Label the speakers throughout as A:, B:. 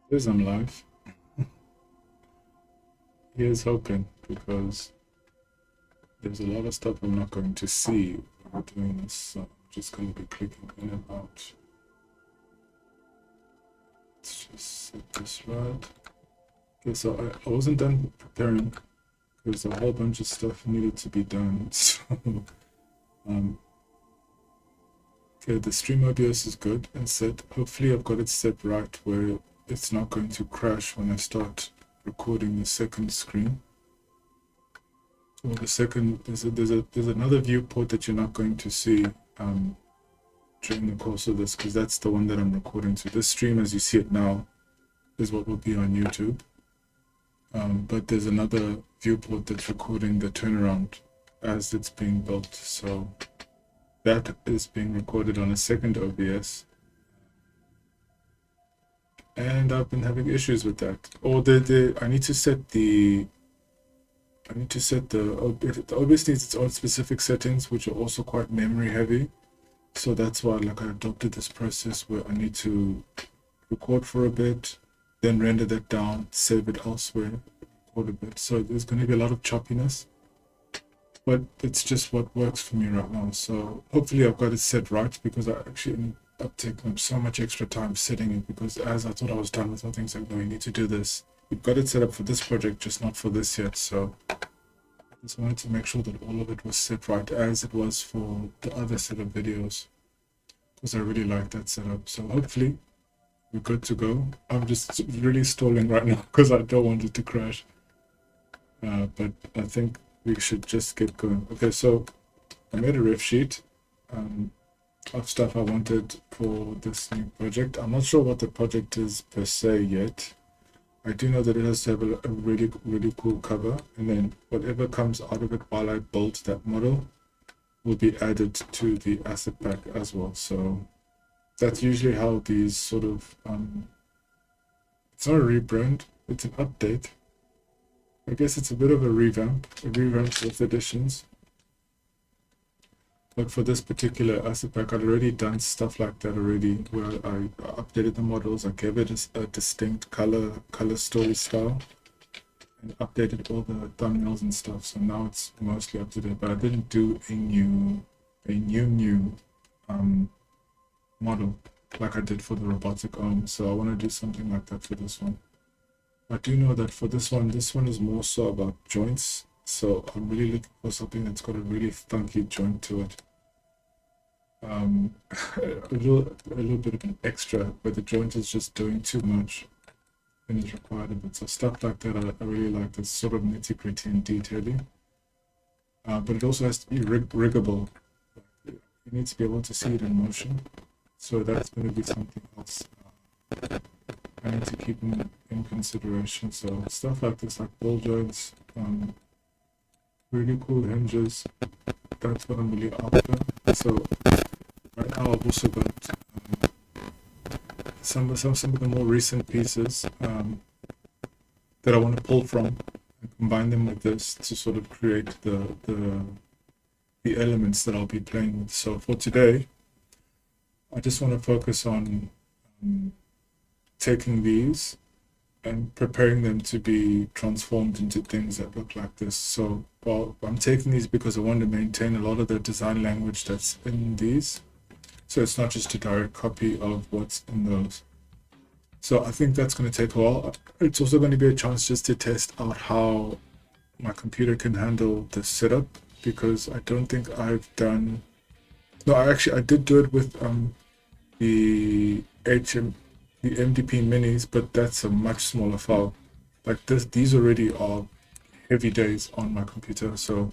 A: Here's I'm live. Here's hoping, because there's a lot of stuff I'm not going to see when we're doing this, so I'm just going to be clicking in and out. Let's just set this right. Okay, so I wasn't done preparing because a whole bunch of stuff needed to be done. So, okay, the stream OBS is good and set. Hopefully I've got it set right where it's not going to crash when I start recording the second screen. Or the second, there's another viewport that you're not going to see during the course of this, because that's the one that I'm recording to. This stream, as you see it now, is what will be on YouTube. But there's another viewport that's recording the turnaround as it's being built. So that is being recorded on a second OBS. And I've been having issues with that. Or I need to set the OBS needs its own specific settings, which are also quite memory heavy. So that's why I adopted this process where I need to record for a bit, then render that down, save it elsewhere, record a bit. So there's going to be a lot of choppiness, but it's just what works for me right now. So hopefully I've got it set right, because I actually ended up taking up so much extra time setting it, because as I thought I was done with some things, like, no, you need to do this. We've got it set up for this project, just not for this yet. So I just wanted to make sure that all of it was set right as it was for the other set of videos, because I really like that setup. So hopefully we're good to go. I'm just really stalling right now because I don't want it to crash. But I think we should just get going. Okay, so I made a ref sheet of stuff I wanted for this new project. I'm not sure what the project is per se yet. I do know that it has to have a really, really cool cover, and then whatever comes out of it while I build that model will be added to the asset pack as well. So that's usually how these sort of, it's not a rebrand, it's an update. I guess it's a bit of a revamp with additions. But for this particular asset pack, I'd already done stuff like that already, where I updated the models, I gave it a distinct color story style, and updated all the thumbnails and stuff. So now it's mostly up to date, but I didn't do a new model like I did for the robotic arm. So I want to do something like that for this one. I do know that for this one is more so about joints. So I'm really looking for something that's got a really funky joint to it. A little bit of an extra, where the joint is just doing too much and is required of it. So stuff like that I really like, this sort of nitty-gritty and detailing. But it also has to be riggable. You need to be able to see it in motion. So that's going to be something else I need to keep in consideration. So stuff like this, like ball joints, really cool hinges, that's what I'm really after. So right now I've also got some of the more recent pieces that I want to pull from and combine them with this to sort of create the elements that I'll be playing with. So for today, I just want to focus on taking these and preparing them to be transformed into things that look like this. So, well, I'm taking these because I want to maintain a lot of the design language that's in these. So it's not just a direct copy of what's in those. So I think that's going to take a while. It's also going to be a chance just to test out how my computer can handle the setup, because I don't think I've done... No, I did do it with the MDP minis, but that's a much smaller file. Like these already are heavy days on my computer, so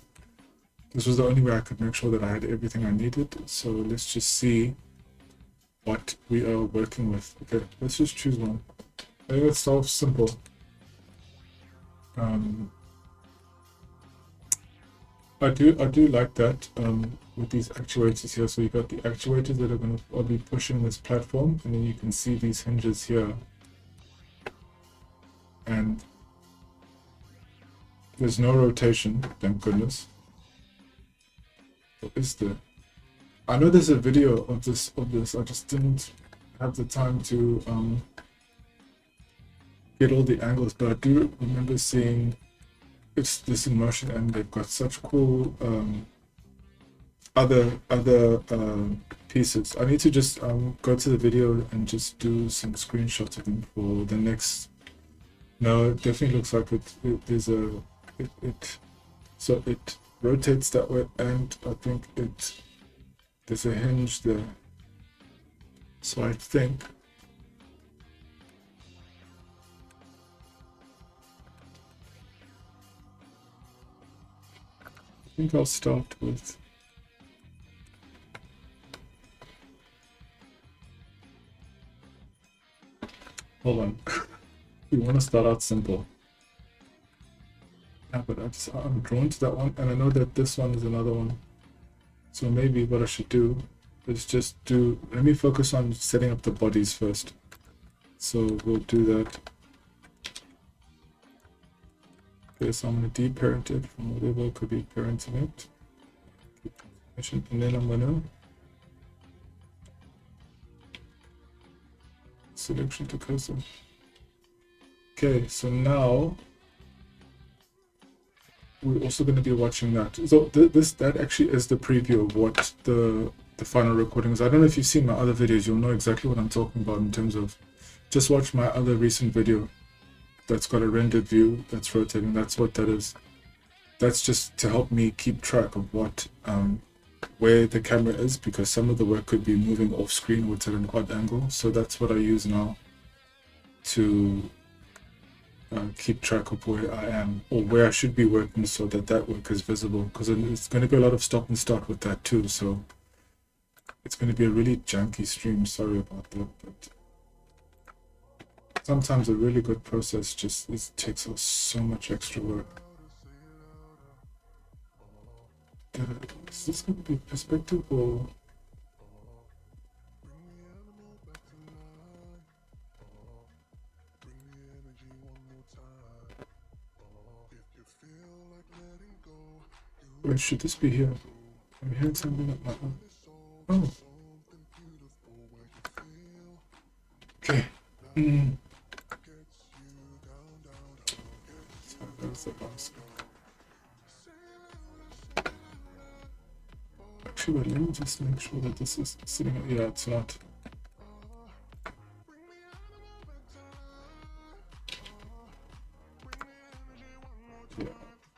A: this was the only way I could make sure that I had everything I needed. So let's just see what we are working with. Okay, let's just choose one. I think let's start simple. I do like that with these actuators here. So you got the actuators that are going to be pushing this platform, and then you can see these hinges here, and there's no rotation, thank goodness. What is there? I know there's a video of this. I just didn't have the time to get all the angles, but I do remember seeing it's this in motion, and they've got such cool other pieces. I need to just go to the video and just do some screenshots of them for the next. No, it definitely looks like there's a so it rotates that way, and I think there's a hinge there. So I think I'll start with hold on. We want to start out simple. Yeah, but I'm drawn to that one, and I know that this one is another one. So maybe what I should do is just let me focus on setting up the bodies first. So we'll do that. Okay, so I'm going to deparent it from whatever could be parenting it. And then I'm going to selection to cursor. Okay, so now we're also going to be watching that. So that actually is the preview of what the final recording is. I don't know if you've seen my other videos, you'll know exactly what I'm talking about in terms of just watch my other recent video that's got a rendered view that's rotating. That's what that is. That's just to help me keep track of what where the camera is, because some of the work could be moving off screen or at an odd angle. So that's what I use now to keep track of where I am or where I should be working, so that work is visible, because it's going to be a lot of stop and start with that too. So it's going to be a really janky stream, sorry about that, but sometimes a really good process just takes us so much extra work. Is this going to be perspective or? Where should this be here? I'm hearing something at my own. Oh. Okay. So that's the box. Actually, let me just make sure that this is sitting. Yeah, it's not. Yeah,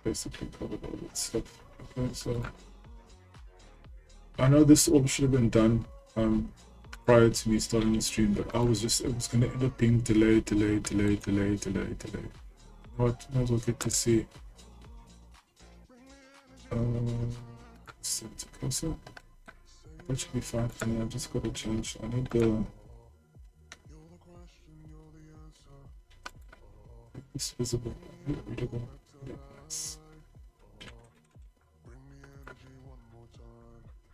A: basically covered all that stuff. Okay, so I know this all should have been done prior to me starting the stream, but it was going to end up being delayed. What might we'll get to see. Set it to cursor. That should be fine for me. I've just got to change. I need the make this visible. Readable. Yeah, nice.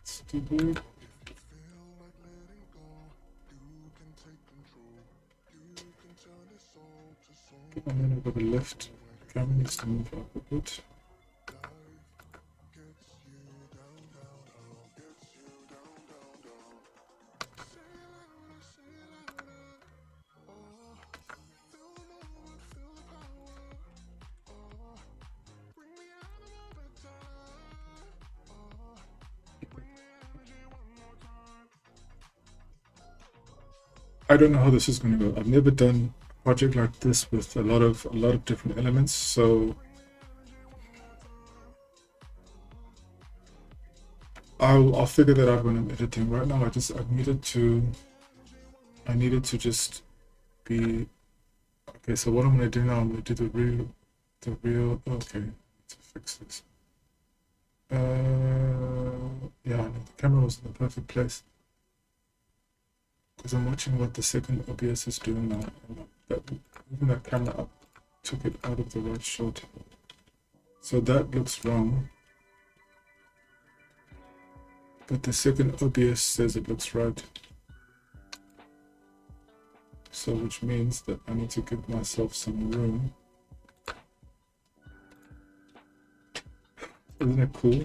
A: Let's do that. And then I've got the left camera needs to move up a bit. I don't know how this is going to go. I've never done a project like this with a lot of different elements, so I'll figure that out when I'm editing. Right now, I needed to just be okay. So what I'm going to do now, I'm going to do the real. Okay, to fix this. Yeah, no, the camera was in the perfect place. Because I'm watching what the second OBS is doing now. Moving that camera up took it out of the right shot. So that looks wrong. But the second OBS says it looks right. So which means that I need to give myself some room. Isn't it cool?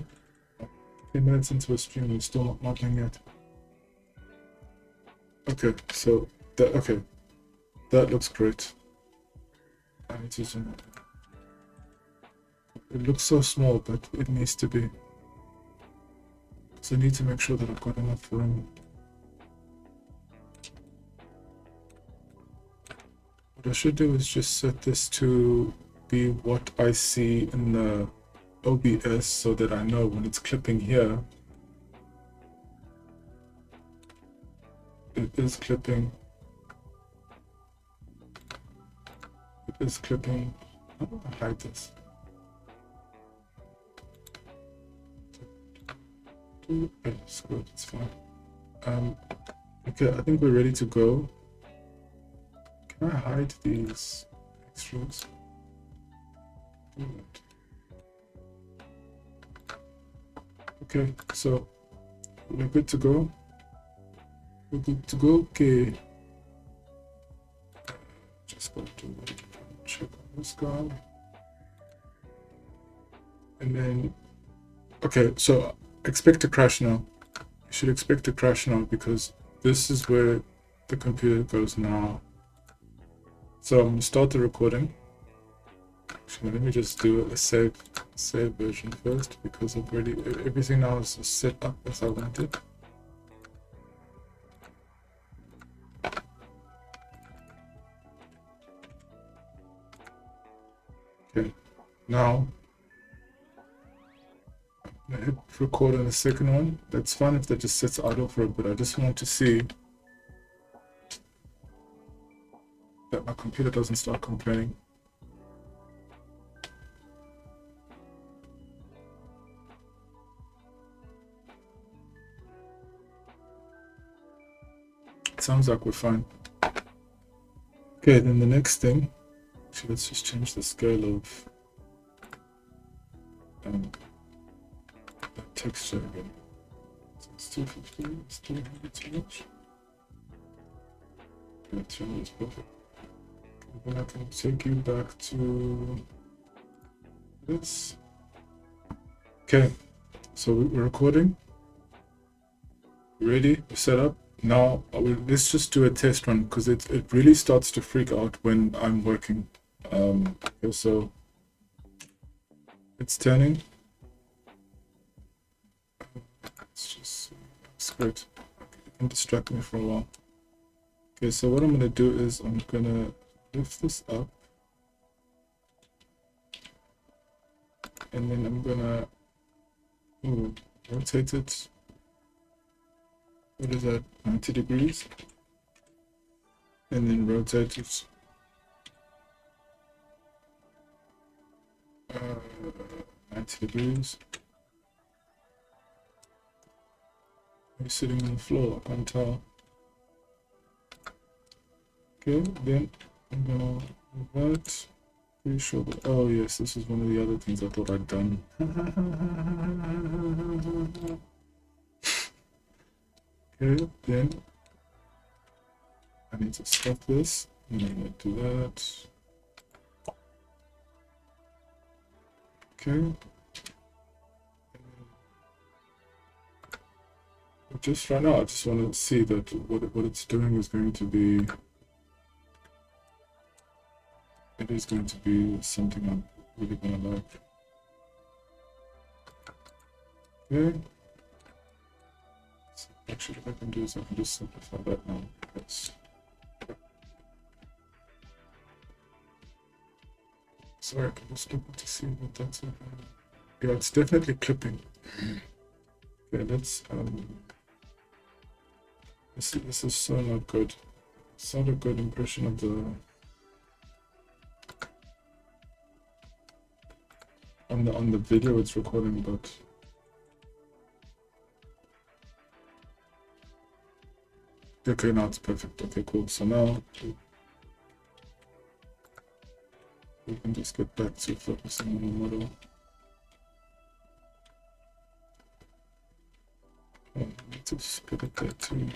A: 10 minutes into a stream, we're still not modeling yet. Okay, so that looks great. I need to zoom in. It looks so small, but it needs to be. So I need to make sure that I've got enough room. What I should do is just set this to be what I see in the OBS so that I know when it's clipping here, it is clipping. It is clipping. How do I hide this? It's good, it's fine. Okay, I think we're ready to go. Can I hide these extras? Okay, so we're good to go. We're good to go. Okay. Just got to check on this guy. And then, okay, so expect a crash now. You should expect a crash now because this is where the computer goes now. So I'm going to start the recording. Actually, let me just do a save version first because I've already, everything now is set up as I wanted. Okay, now I'm going to hit record on the second one. That's fine if that just sits idle for a bit. I just want to see that my computer doesn't start complaining. Sounds like we're fine. Okay, then the next thing, actually let's just change the scale of the texture again. So it's 250, it's 200 too much. Yeah, 200 is perfect. Then I can take you back to this. Okay, so we're recording. Ready? We're set up. Now let's just do a test run because it really starts to freak out when I'm working. Okay, so it's turning. It's just script. It can distract me for a while. Okay, so what I'm gonna do is I'm gonna lift this up, and then I'm gonna rotate it. What is that? 90 degrees, and then rotate it 90 degrees. You're sitting on the floor, I can't tell. Okay, then I'm gonna revert. Pretty sure that, oh yes, this is one of the other things I thought I'd done. Okay, then I need to stop this, and I'm gonna do that. Okay. Just right now, I just want to see that what it's doing is going to be, it is going to be something I'm really gonna like. Okay. So actually, what I can do is I can just simplify that now. That's, sorry, I can just look to see what that's about. Yeah, it's definitely clipping. Okay, let's this is so not good. It's not a good impression of the on the video it's recording, but okay, now it's perfect. Okay, cool. So now we can just get back to focusing on the model. I need to split it there too.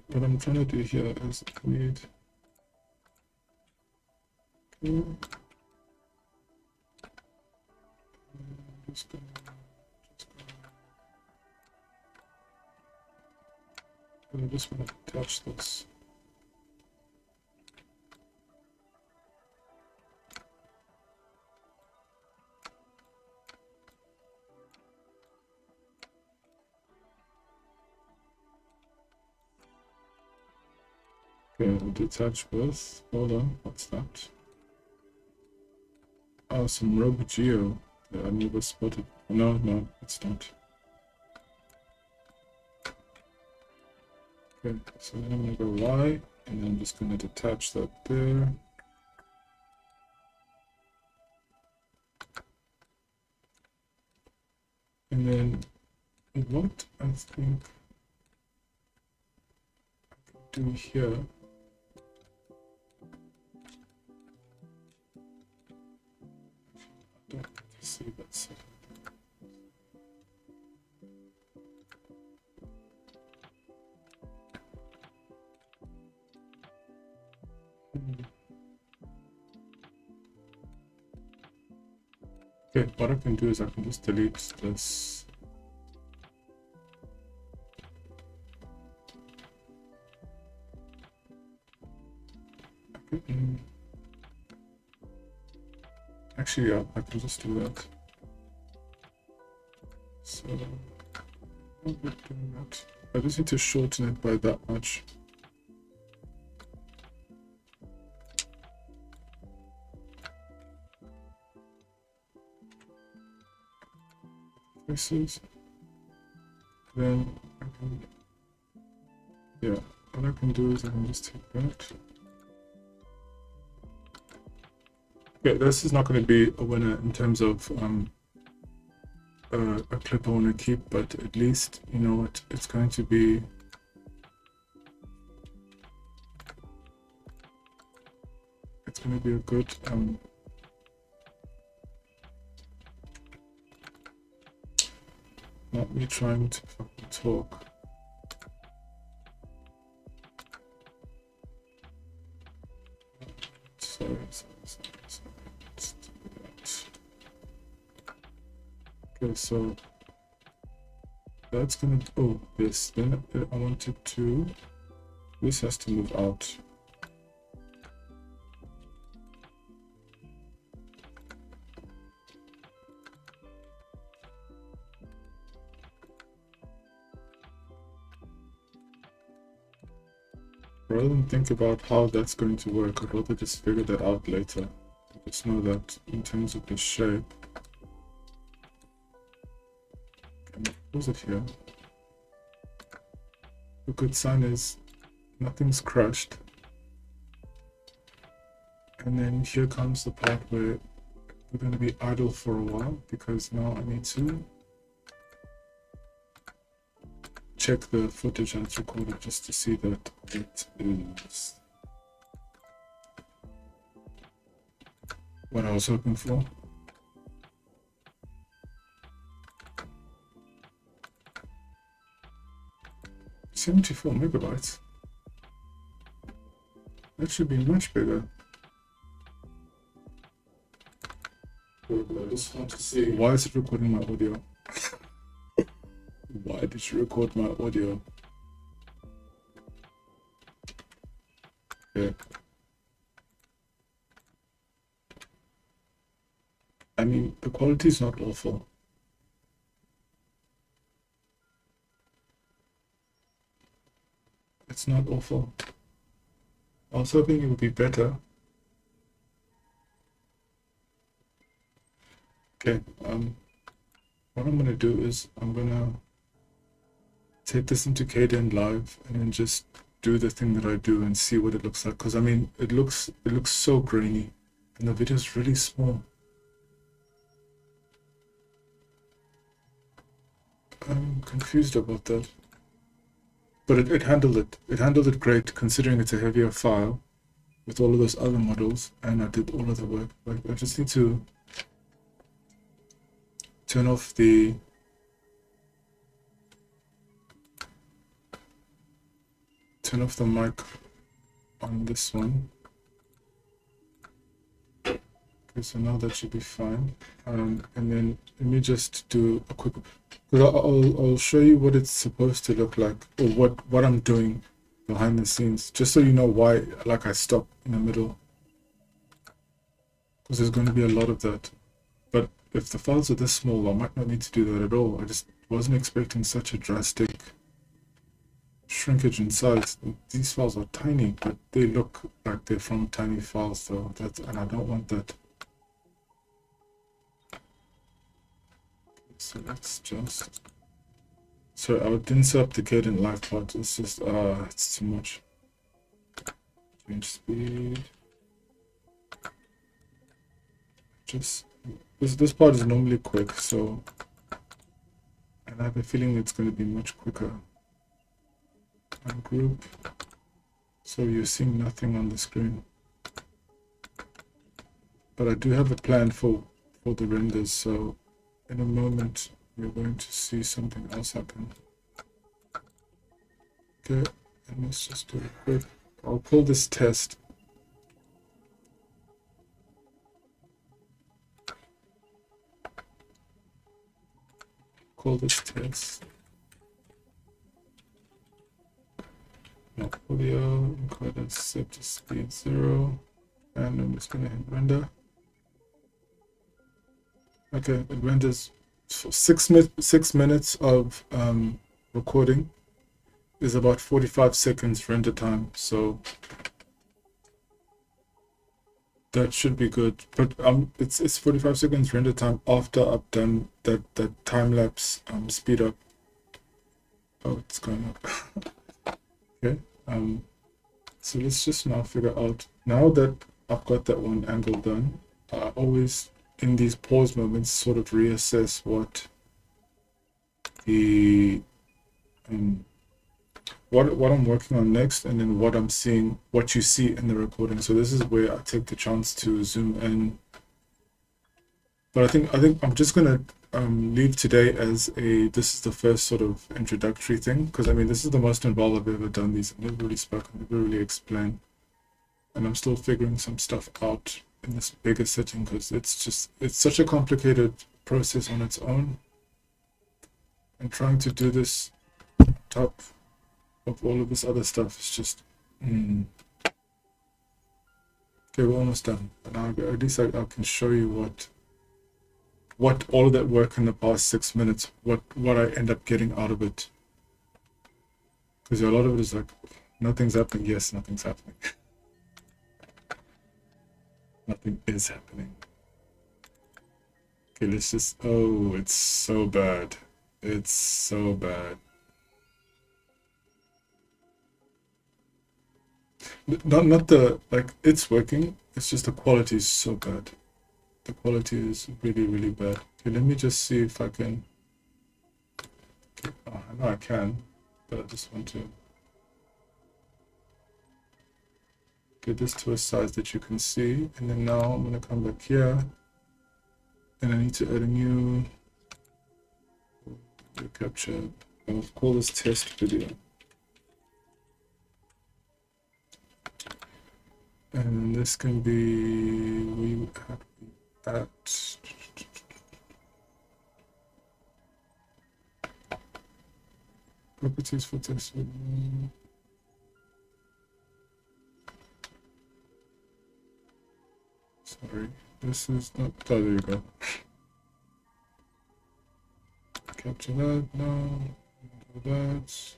A: What I'm trying to do here is create. Okay. I'm just gonna attach this. Okay, I'll detach both. Hold on, what's that? Oh, some Robo Geo that I never spotted. No, no, it's not. Okay, so then I'm gonna go Y, and then I'm just gonna detach that there. And then what I think I can do here. I don't see that set. Okay, what I can do is I can just delete this. Actually, yeah, I can just do that. So, I'll be doing that. I just need to shorten it by that much. Faces. Then I can, yeah, what I can do is I can just take that. Okay, this is not going to be a winner in terms of a clip I want to keep, but at least you know what it's going to be. It's going to be a good not me trying to fucking talk. Sorry. Let's do that. Okay, so that's gonna, oh, this, then I wanted to, this has to move out. Rather than think about how that's going to work, I'd rather just figure that out later. Just know that in terms of the shape, close it here. The good sign is nothing's crushed. And then here comes the part where we're going to be idle for a while, because now I need to check the footage that's recorded just to see that it is what I was hoping for. $74 megabytes. That should be much bigger. I just want to see, why is it recording my audio? Why did you record my audio? Okay. I mean, the quality is not awful. It's not awful. I was hoping it would be better. Okay, what I'm gonna do is I'm gonna take this into Kden Live and then just do the thing that I do and see what it looks like. Because I mean, it looks so grainy, and the video is really small. I'm confused about that. But it handled it. It handled it great, considering it's a heavier file with all of those other models, and I did all of the work. Like, I just need to turn off the mic on this one. Okay, so now that should be fine. And then let me just do a quick, because I'll show you what it's supposed to look like, or what I'm doing behind the scenes, just so you know why, like, I stop in the middle, because there's going to be a lot of that. But if the files are this small, I might not need to do that at all. I just wasn't expecting such a drastic shrinkage in size. These files are tiny, but they look like they're from tiny files, so and I don't want that. So let's just, so I didn't set up the cadent live part. It's just it's too much. Change speed. Just this part is normally quick, so, and I have a feeling it's going to be much quicker. Ungroup, so you're seeing nothing on the screen, but I do have a plan for the renders, so in a moment you're going to see something else happen. Okay, and let's just do it quick. I'll call this test. Call this test. No audio, encoder set to speed 0, and I'm just gonna hit render. Okay, it renders for 6 minutes of recording is about 45 seconds render time, so that should be good. But it's 45 seconds render time after I've done that time lapse speed up. Oh, it's going up. Okay, so let's just now figure out, now that I've got that one angle done, I always in these pause moments sort of reassess what the what I'm working on next, and then what I'm seeing, what you see in the recording. So this is where I take the chance to zoom in. But I think I'm just gonna leave today as this is the first sort of introductory thing, because I mean this is the most involved I've ever done these. I've never really spoken, never really explained, and I'm still figuring some stuff out in this bigger setting, because it's such a complicated process on its own, and trying to do this on top of all of this other stuff is just okay. We're almost done, but now at least I can show you what all of that work in the past 6 minutes, what I end up getting out of it. Because a lot of it is like, nothing's happening. Yes, nothing's happening. Nothing is happening. Okay, let's just, oh, it's so bad. It's so bad. Not the, like, it's working. It's just the quality is so bad. The quality is really, really bad. Okay, let me just see if I can. Okay, oh, I know I can, but I just want to get this to a size that you can see. And then now I'm going to come back here, and I need to add a new capture. I'll call this test video. And this can be at properties for test. Sorry, this is not. Oh, there you go. Capture that now. Do that.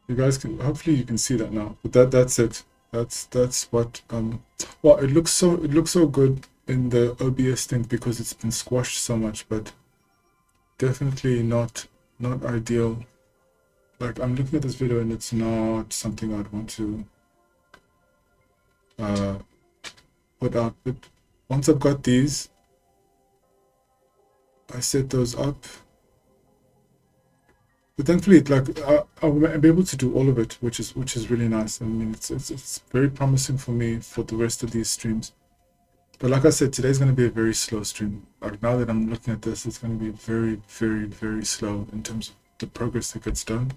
A: You guys can, hopefully you can see that now. But that's it. That's what well, it looks so good in the OBS thing because it's been squashed so much, but definitely not ideal. Like, I'm looking at this video and it's not something I'd want to put out. But once I've got these, I set those up. But thankfully, like, I'll be able to do all of it, which is really nice. I mean, it's very promising for me for the rest of these streams. But like I said, today's going to be a very slow stream. Like, now that I'm looking at this, it's going to be very, very, very slow in terms of the progress that gets done.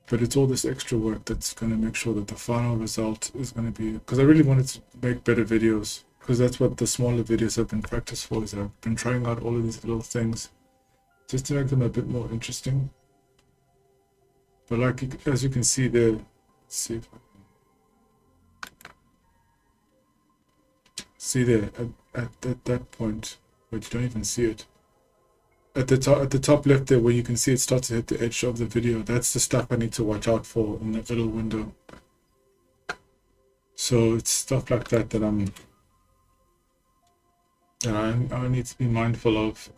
A: But it's all this extra work that's going to make sure that the final result is going to be, because I really wanted to make better videos, because that's what the smaller videos have been practiced for, is I've been trying out all of these little things just to make them a bit more interesting. But like, as you can see there, let's see if I can see there at that point, but you don't even see it. at the top left there, where you can see it starts to hit the edge of the video, that's the stuff I need to watch out for in that little window. So it's stuff like that that I need to be mindful of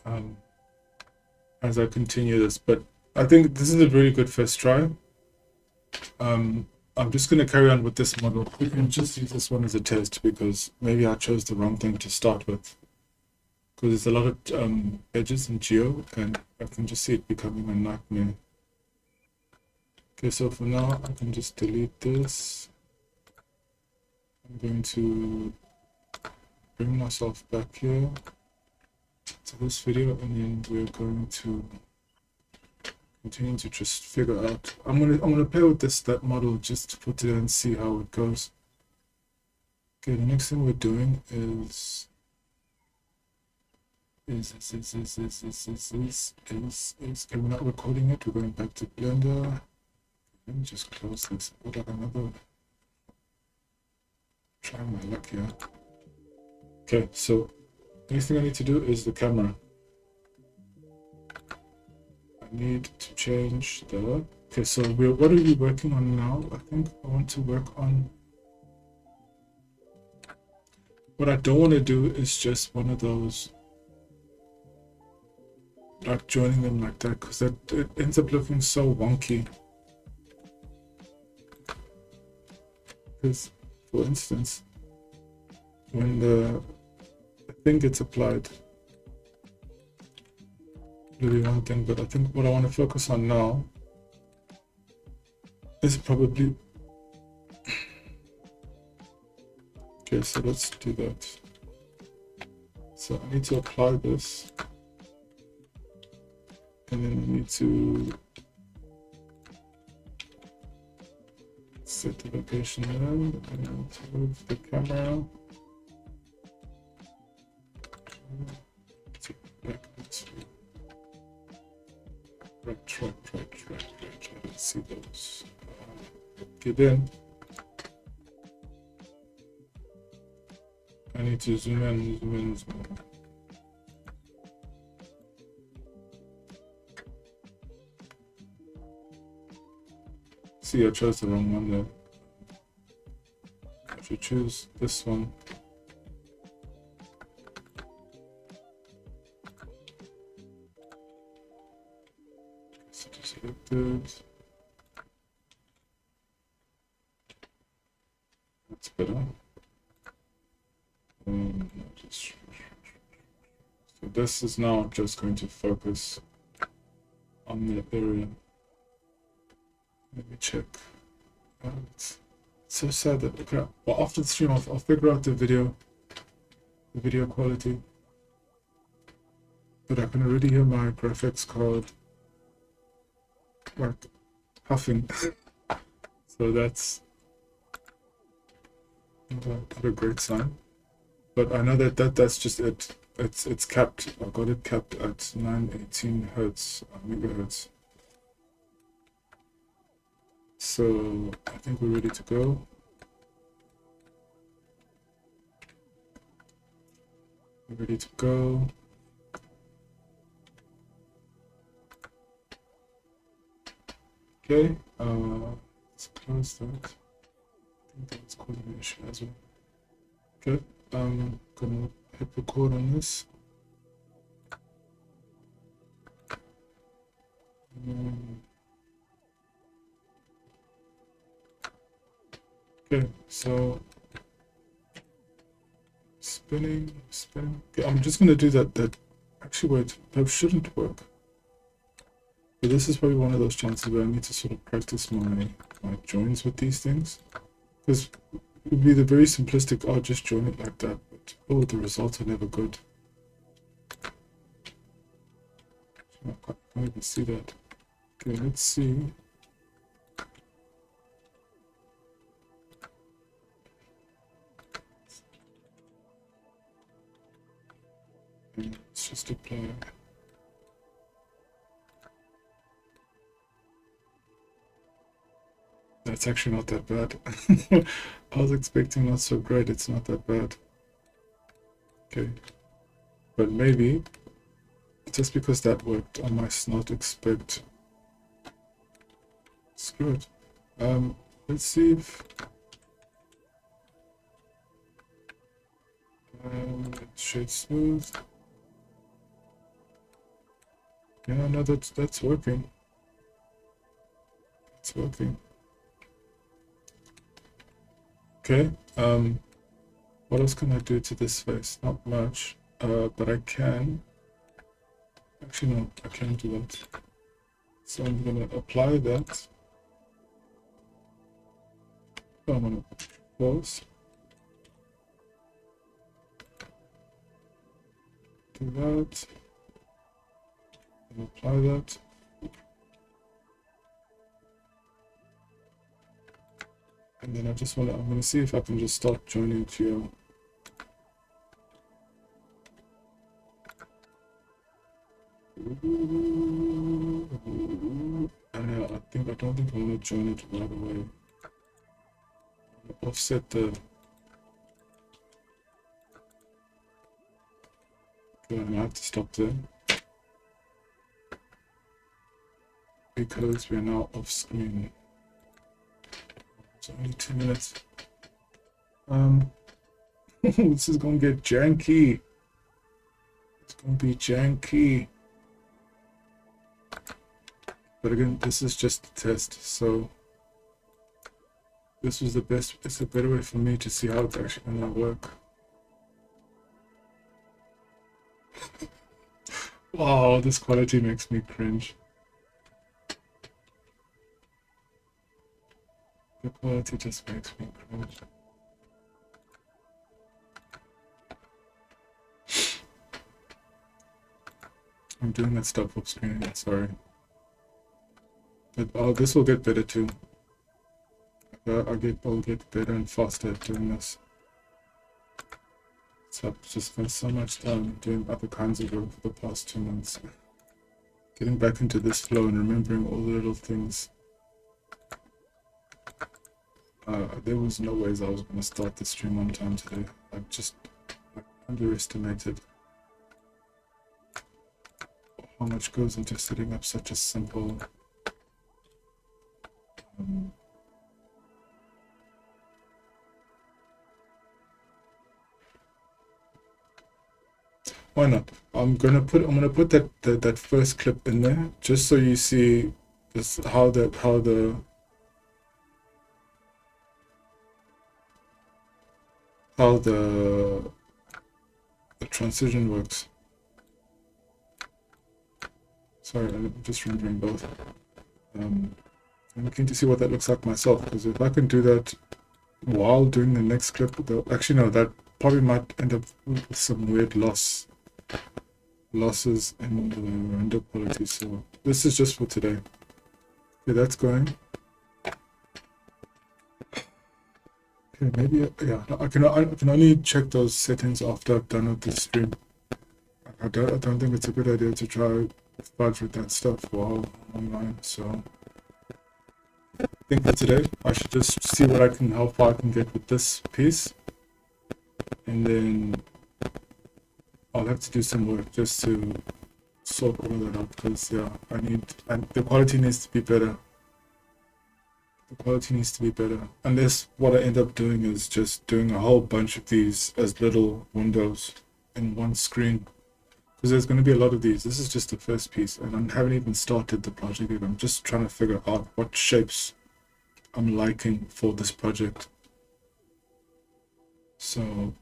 A: as I continue this. But I think this is a very good first try. I'm just going to carry on with this model. We can just use this one as a test because maybe I chose the wrong thing to start with. Because there's a lot of edges in geo, and I can just see it becoming a nightmare. Okay, so for now, I can just delete this. I'm going to bring myself back here to this video, and then we're going to continue to just figure out. I'm gonna play with that model just for today and see how it goes. Okay, the next thing we're doing is we're not recording it. We're going back to Blender. Let me just close this. Put like another. Try my luck here. Okay, so the next thing I need to do is the camera. I need to change the. Okay, so what are we working on now? I think I want to work on. What I don't want to do is just one of those, like joining them like that, because it ends up looking so wonky. Because, for instance, when the thing gets applied, really one thing, but I think what I want to focus on now is probably. Okay, so let's do that. So I need to apply this, and then I need to set the location there, and then to move the camera. Right. Let's see those. Okay, then I need to zoom in. See, I chose the wrong one there. I should choose this one. So selected. That's better. So this is now just going to focus on the area. Let me check. It's so sad that, okay, well, after the stream I'll figure out the video quality, but I can already hear my graphics card like huffing. So that's not a great sign. But I know that's just it. It's capped. I got it capped at 918 megahertz. So I think we're ready to go. We're ready to go. Okay, let's close that. I think that's causing an issue as well. Okay, I'm gonna hit record on this. Okay, so spinning. Okay, I'm just gonna do that. Actually, wait, that shouldn't work. But this is probably one of those chances where I need to sort of practice my joins with these things, because it would be the very simplistic, I'll just join it like that, but oh, the results are never good. I can't even see that. Okay, let's see. Let's just apply. That's actually not that bad. I was expecting not so great. It's not that bad. Okay, but maybe just because that worked, I must not expect. Screw it. Let's see if shade smooth. Yeah, no, that's working. It's working. Okay. What else can I do to this face? Not much. But I can. Actually, no, I can't do that. So I'm gonna apply that. I'm gonna pause. Do that. And apply that. And then I'm gonna see if I can just start joining it here. And I don't think I want to join it right away. Offset the. Okay, I have to stop there because we're now off screen. It's only 2 minutes. This is gonna get janky. It's gonna be janky. But again, this is just a test, so this was the best. It's a better way for me to see how it's actually gonna work. Wow, this quality makes me cringe. The quality just makes me cringe. I'm doing that stuff off screen, sorry. But this will get better too. I'll get better and faster at doing this. So I've just spent so much time doing other kinds of work for the past 2 months. Getting back into this flow and remembering all the little things. There was no ways I was going to start the stream on time today. I underestimated how much goes into setting up such a simple why not? I'm gonna put that first clip in there just so you see this how the transition works. Sorry, I'm just rendering both. I'm looking to see what that looks like myself, because if I can do that while doing the next clip, actually no, that probably might end up with some weird losses in the render quality. So this is just for today. Okay, that's going. Okay, maybe yeah. I can only check those settings after I've done with the stream. I don't think it's a good idea to try fudge with that stuff while online. So I think for today I should just see how far I can get with this piece, and then I'll have to do some work just to sort all that out, because yeah, the quality needs to be better. The quality needs to be better, unless what I end up doing is just doing a whole bunch of these as little windows in one screen, because there's going to be a lot of these. This is just the first piece, and I haven't even started the project yet. I'm just trying to figure out what shapes I'm liking for this project. So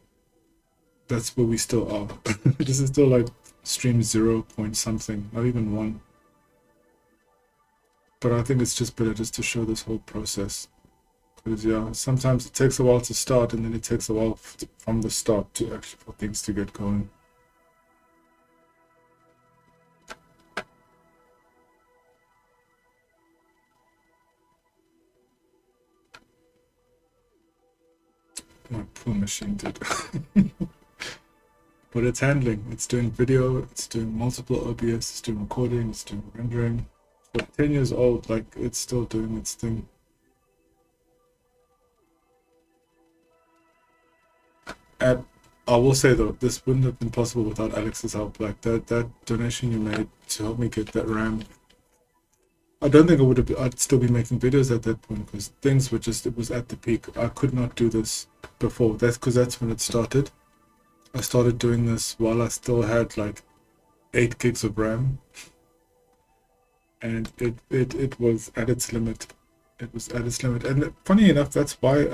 A: that's where we still are. This is still like stream 0 point something, not even 1. But I think it's just better just to show this whole process, because yeah, sometimes it takes a while to start, and then it takes a while from the start to actually for things to get going. My poor machine did. But it's handling, it's doing video, it's doing multiple OBS, it's doing recording, it's doing rendering. For 10 years old, like, it's still doing its thing. I will say though, this wouldn't have been possible without Alex's help. Like that donation you made to help me get that RAM, I don't think I would have. I'd still be making videos at that point because things were just. It was at the peak. I could not do this before. That's because that's when it started. I started doing this while I still had like 8 gigs of RAM, and it was at its limit. It was at its limit, and funny enough, that's why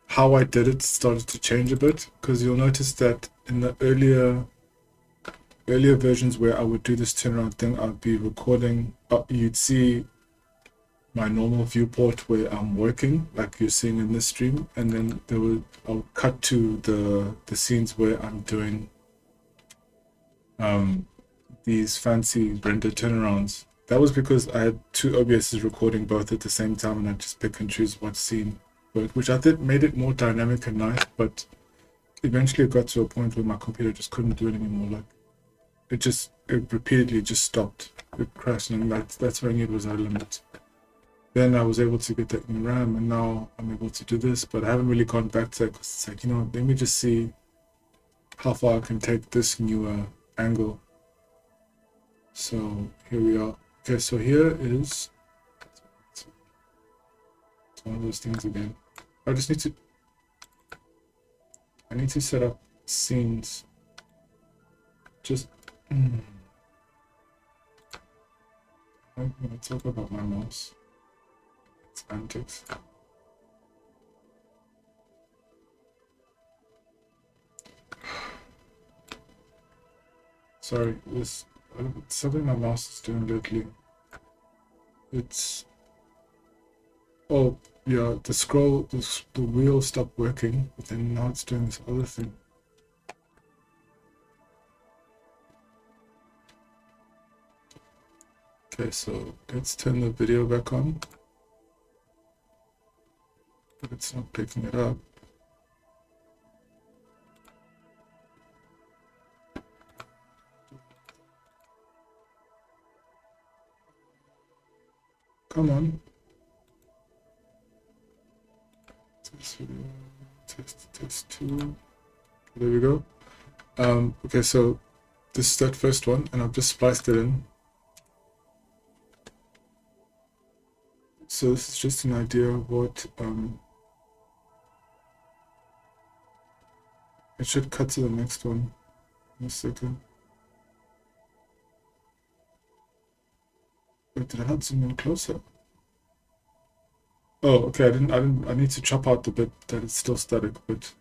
A: how I did it started to change a bit, because you'll notice that in the earlier versions where I would do this turnaround thing, I'd be recording, you'd see my normal viewport where I'm working, like you're seeing in this stream, and then I'll cut to the scenes where I'm doing these fancy render turnarounds. That was because I had 2 OBSs recording both at the same time, and I just pick and choose what scene worked, which I think made it more dynamic and nice, but eventually it got to a point where my computer just couldn't do it anymore. Like it repeatedly just stopped. It crashed, and that's when it was at a limit. Then I was able to get that new RAM, and now I'm able to do this, but I haven't really gone back to it because it's like, let me just see how far I can take this newer angle. So here we are. Okay, so here is, it's one of those things again. I need to set up scenes. Just I'm gonna talk about my mouse. Its antics. Sorry, this something my mouse is doing lately. It's yeah, the wheel stopped working, but then now it's doing this other thing. Okay, so let's turn the video back on. But it's not picking it up. Come on. Test 2. There we go. Okay, so this is that first one, and I've just spliced it in. So this is just an idea of what it should cut to the next one in a second. Wait, did I not zoom in closer? Oh, okay, I need to chop out the bit that it's still static, but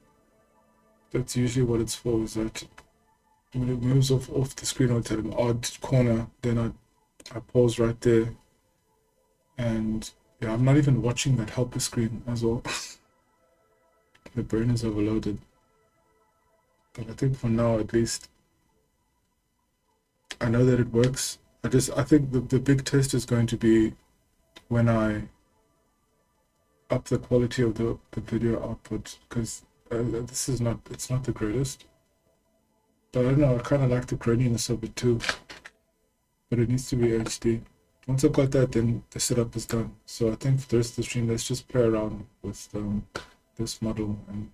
A: that's usually what it's for, is that when it moves off the screen or at an odd corner, then I pause right there. And yeah, I'm not even watching that helper screen as well. The brain is overloaded. But I think for now, at least, I know that it works. I think the big test is going to be when I up the quality of the video output, because it's not the greatest. But I don't know, I kind of like the graininess of it too. But it needs to be HD. Once I've got that, then the setup is done. So I think for the rest of the stream, let's just play around with this model and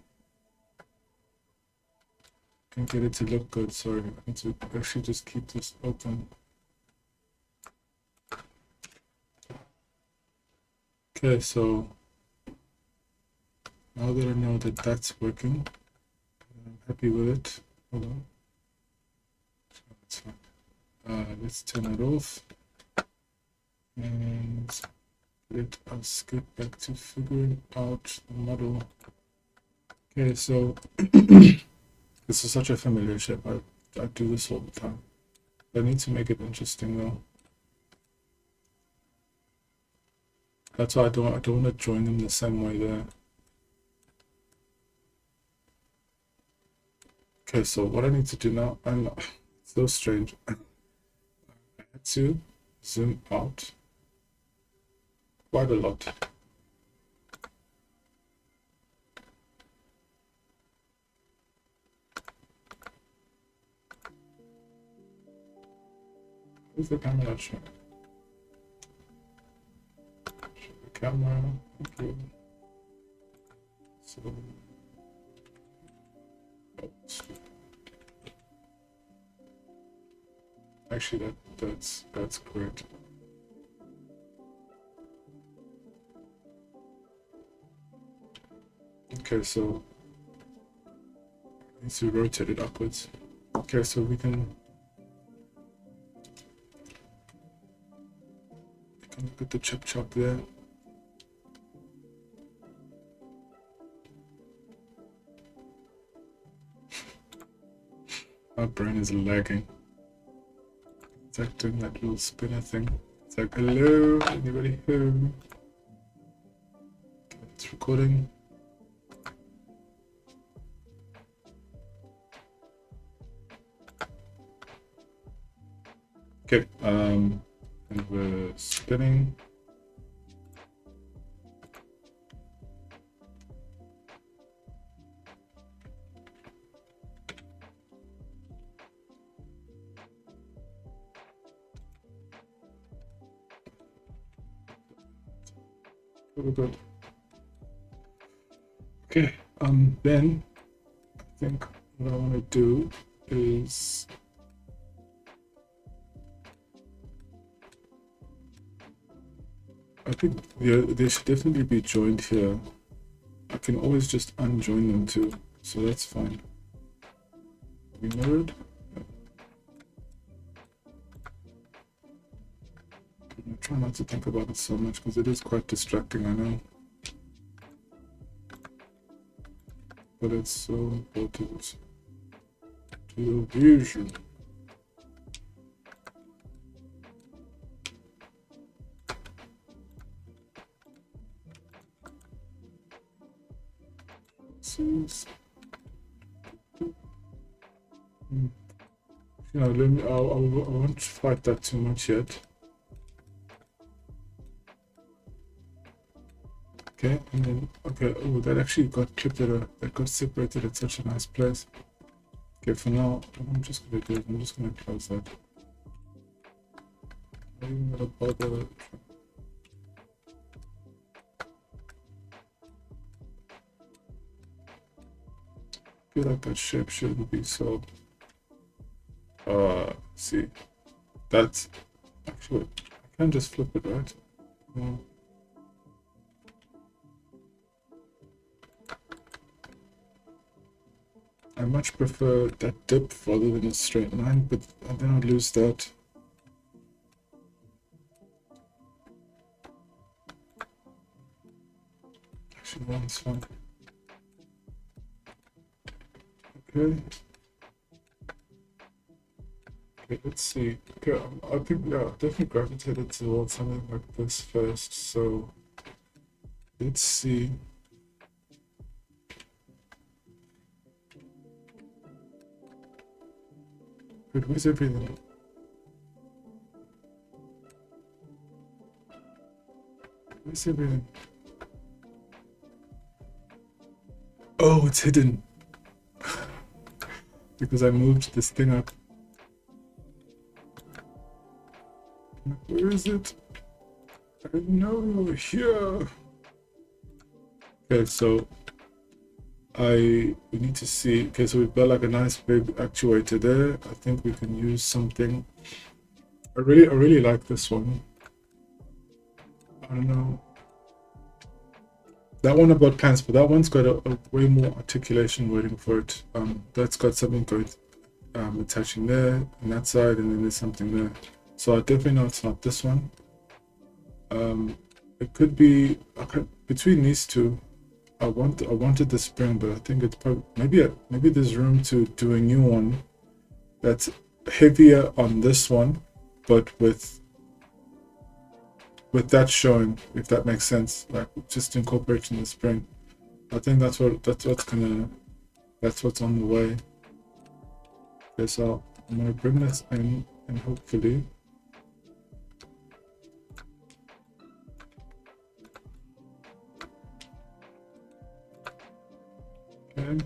A: can get it to look good. Sorry, I need to actually just keep this open. Okay, so now that I know that that's working, I'm happy with it. Hold on. That's fine. Let's turn it off. And let us get back to figuring out the model. Okay, so this is such a familiar shape. I do this all the time. I need to make it interesting though. That's why I don't want to join them the same way there. Okay, so what I need to do now, it's so strange. I had to zoom out quite a lot. Where's the camera not showing? Show the camera. Okay. So Actually, that's great. Okay, so need to rotate it upwards. Okay, so we can look at the chop there. My brain is lagging. It's like doing that little spinner thing. It's like, hello, anybody home? Okay, it's recording. Okay, and we're spinning. Very good. Okay, then I think what I want to do is I think they should definitely be joined here. I can always just unjoin them too, so that's fine. We mirrored. I try not to think about it so much because it is quite distracting, I know. But it's so important to your vision. You know, I won't fight that too much yet. Okay, and then okay, oh, that actually got clipped that got separated at such a nice place. Okay, for now, I'm just gonna do it. I'm just gonna close that. I'm even gonna bother. I feel like that shape shouldn't be so. See, that's actually I can just flip it, right? No. I much prefer that dip rather than a straight line, but then I lose that. Actually, one's fine. Okay. Okay, let's see. Okay, I think, yeah, definitely gravitated towards something like this first. So let's see. Wait, where's everything? Where's everything? Oh, it's hidden. Because I moved this thing up. Where is it? I know, here. Okay, so we need to see. Okay, so we've got like a nice big actuator there. I think we can use something. I really like this one. I don't know. That one about plans, but that one's got a way more articulation waiting for it. That's got something going attaching there on that side, and then there's something there. So I definitely know it's not this one. It could be between these two. I wanted the spring, but I think it's probably maybe there's room to do a new one that's heavier on this one, but with that showing, if that makes sense, like just incorporating the spring. I think that's what's on the way. Okay, so I'm gonna bring this in and hopefully. Okay.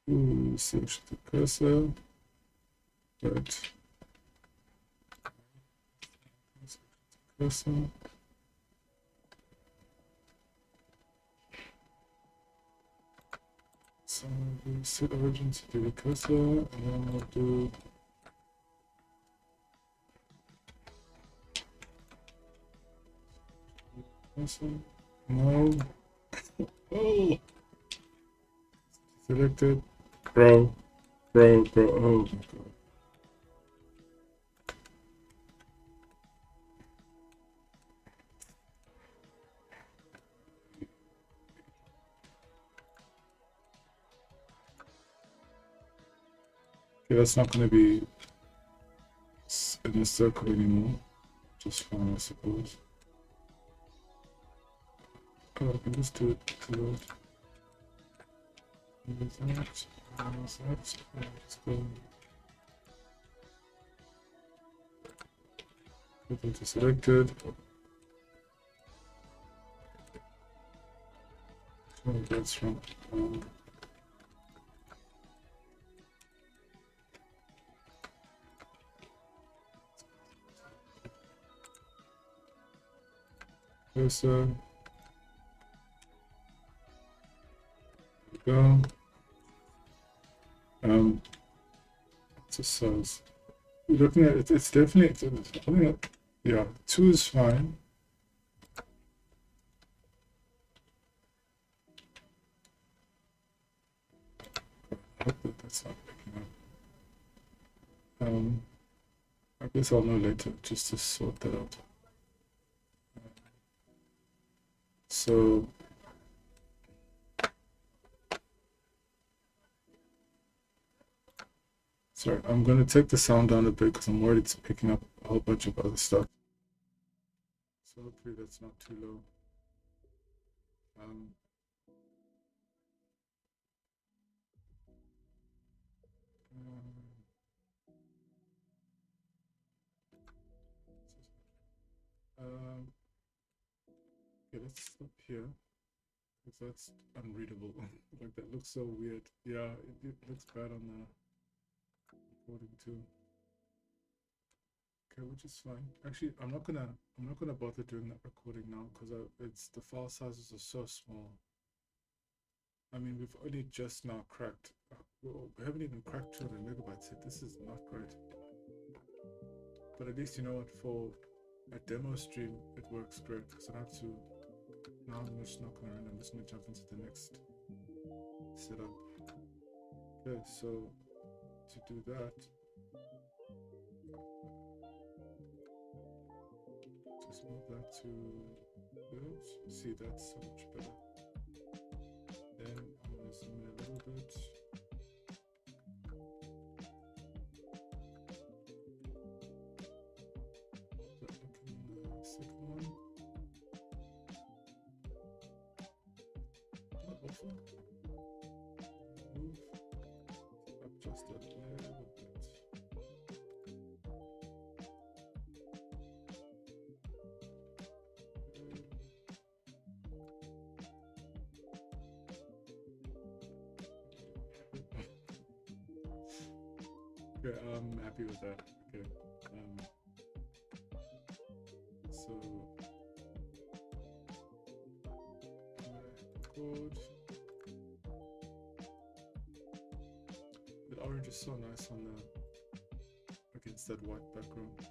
A: Ooh, switch the cursor. Right. Cursor. So I'm going to set origin to the cursor, and then we'll do cursor. No. Oh! Selected. Bro. Oh my god. Okay, that's not going to be in a circle anymore. Just fine, I suppose. Oh, I can just do it to it. Just go put it to selected. Oh, that's wrong. Cursor. Go. It's a size. Looking at it, it's definitely, I think, yeah, 2 is fine. I hope that that's not picking up. I guess I'll know later just to sort that out. So sorry, I'm going to take the sound down a bit because I'm worried it's picking up a whole bunch of other stuff. So hopefully that's not too low. Okay, let's stop here because that's unreadable. Like that looks so weird. Yeah, it looks bad on the recording too. Okay, which is fine. Actually, I'm not gonna bother doing that recording now because it's the file sizes are so small. I mean, we've only just now cracked. Well, we haven't even cracked 200 megabytes yet. This is not great. But at least you know what, for a demo stream, it works great because I have to. Now I'm just not gonna run. I'm just gonna jump into the next setup. Okay, so to do that, just move that to those. See, that's so much better. Then I'm gonna zoom in a little bit. Second one. Not awful. Move. Adjust that a little bit. Okay, I'm happy with that. Okay. So record. The orange is so nice on the against that white background.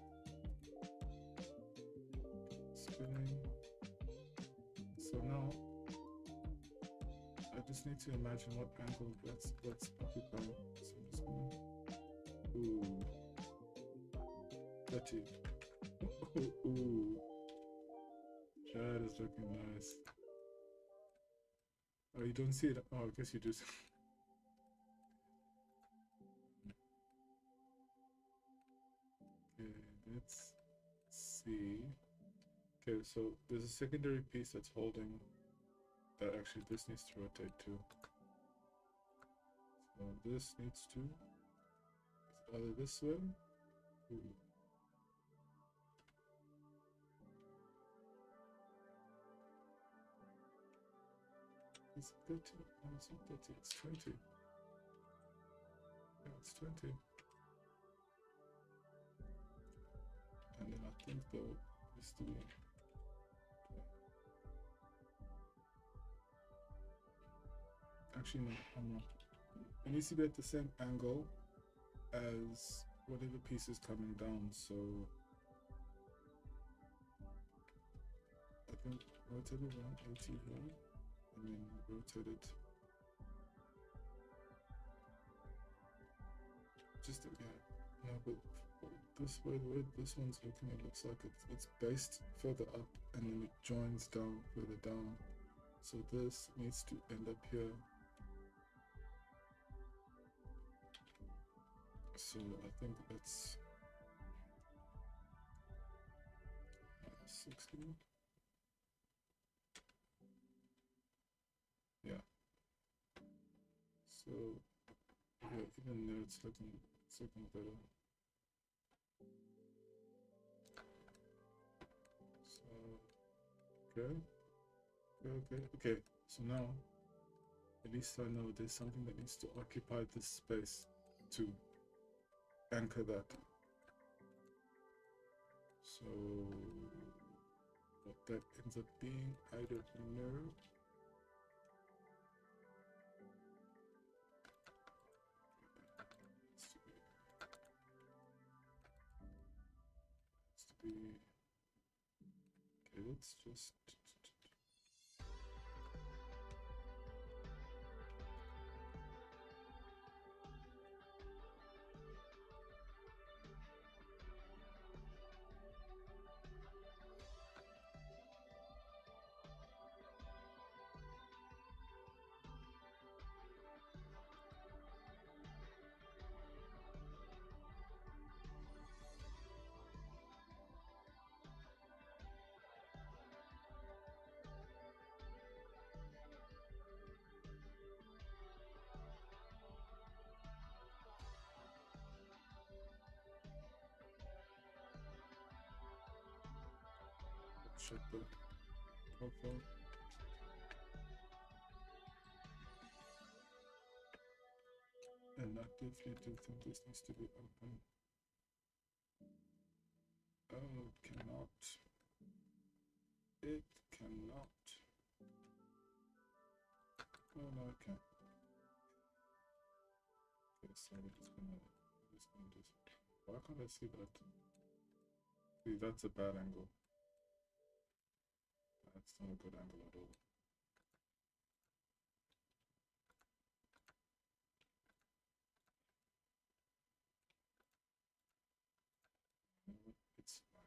A: Spinning. So now I just need to imagine what angle let's up it down. So I'm just gonna ooh 30. Ooh, that is looking nice. Oh, you don't see it? Oh, I guess you do. Okay, let's see. Okay, so there's a secondary piece that's holding that. Actually, this needs to rotate too. So this needs to either this way. Ooh. It's 30. No, it's not 30. It's 20. Yeah, it's 20. And then I think though is to be. actually no, I'm wrong. It needs to be at the same angle as whatever piece is coming down. So I think rotate it 180 here, and then rotate it. Just yeah, no, but this way, the way this one's looking, it looks like it's based further up, and then it joins down further down. So this needs to end up here. So I think that's 60. Yeah. So yeah, even there it's looking better. So okay. So now at least I know there's something that needs to occupy this space to anchor that. So what that ends up being, I don't know. It's to be okay, let's just check the profile. And I definitely do think this needs to be open. Oh, it cannot. It cannot. Oh no, it can't. Okay, so we're just gonna do this. Why can't I see that? See, that's a bad angle. That's not a good angle at all. It's fine.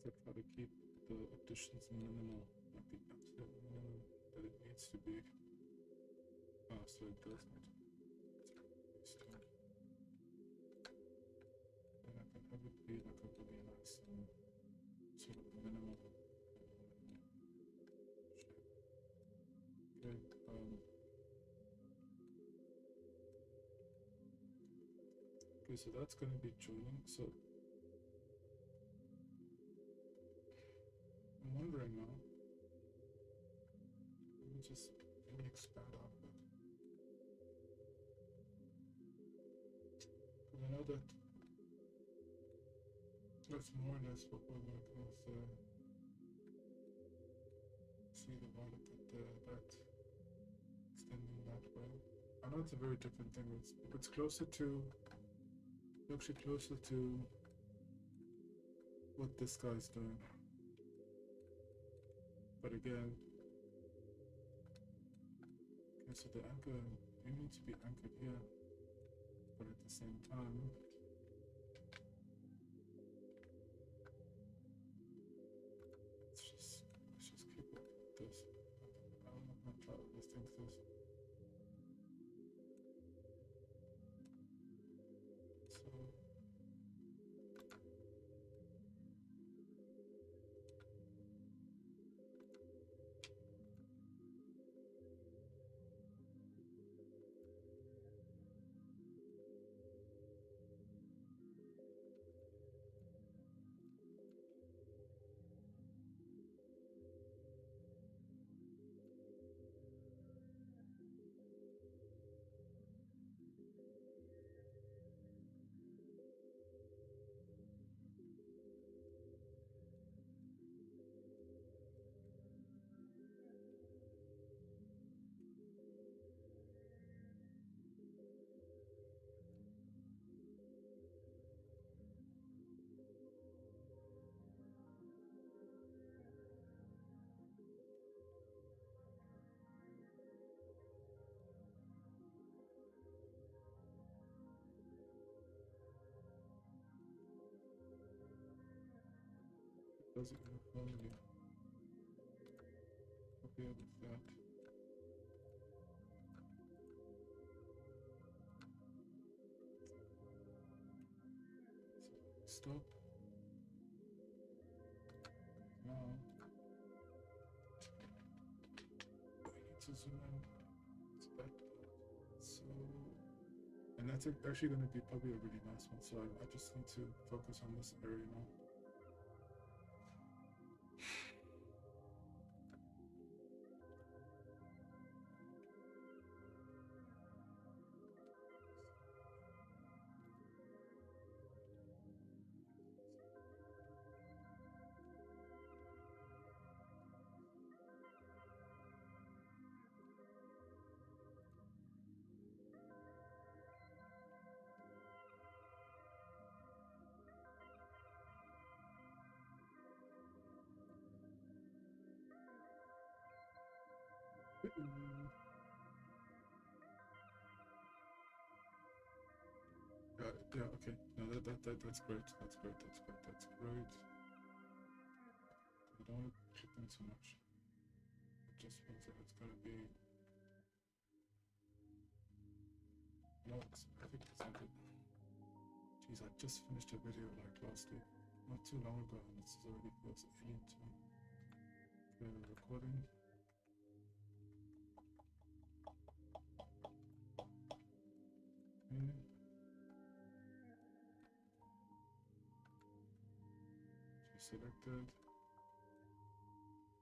A: I try to keep the additions minimal, like the absolute minimum that it needs to be. Oh, so it does need to be. And I can have it be like a really nice sort of minimal shape. Okay, okay, so that's going to be joining. So I'm wondering now. Let me expand out a bit. Because I know that that's more or less what we're working with. See the wallet that extending that way. I know it's a very different thing. It's closer to, actually closer to what this guy's doing. But again, okay, so the anchor, you need to be anchored here, but at the same time, let's just keep it like this. I don't know how to this thing's this. So Does it uniformly? Okay with that. So stop. Now we need to zoom in to that part. So, and that's actually going to be probably a really nice one. So I just need to focus on this area now. Yeah, okay. No, that's great. That's great. That's great. That's great. I don't want to chip in too much. It just means that it's gonna be no, it's perfect, isn't it? Jeez, I just finished a video like last week, not too long ago, and this already feels alien to me. Okay, recording. Okay. Selected.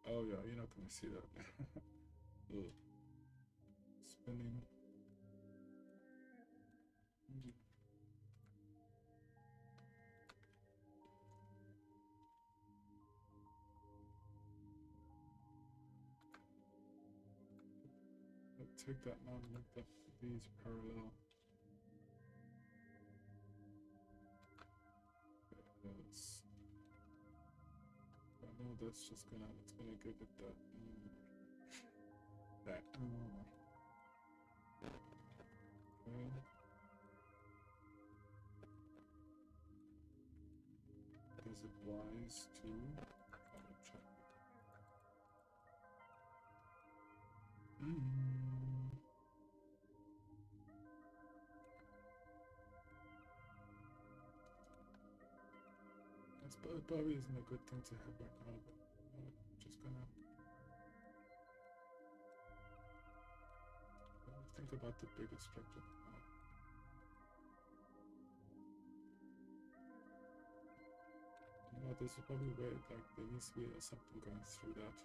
A: Oh yeah, you're not gonna see that. Ugh. Spinning. I'll take that now and make these parallel. Yes. I know that's just gonna, it's gonna give it that. Okay. Is it wise to double check? It probably isn't a good thing to have right now, but I'm just gonna think about the bigger structure. You know, this is probably where like there needs to be something going through that.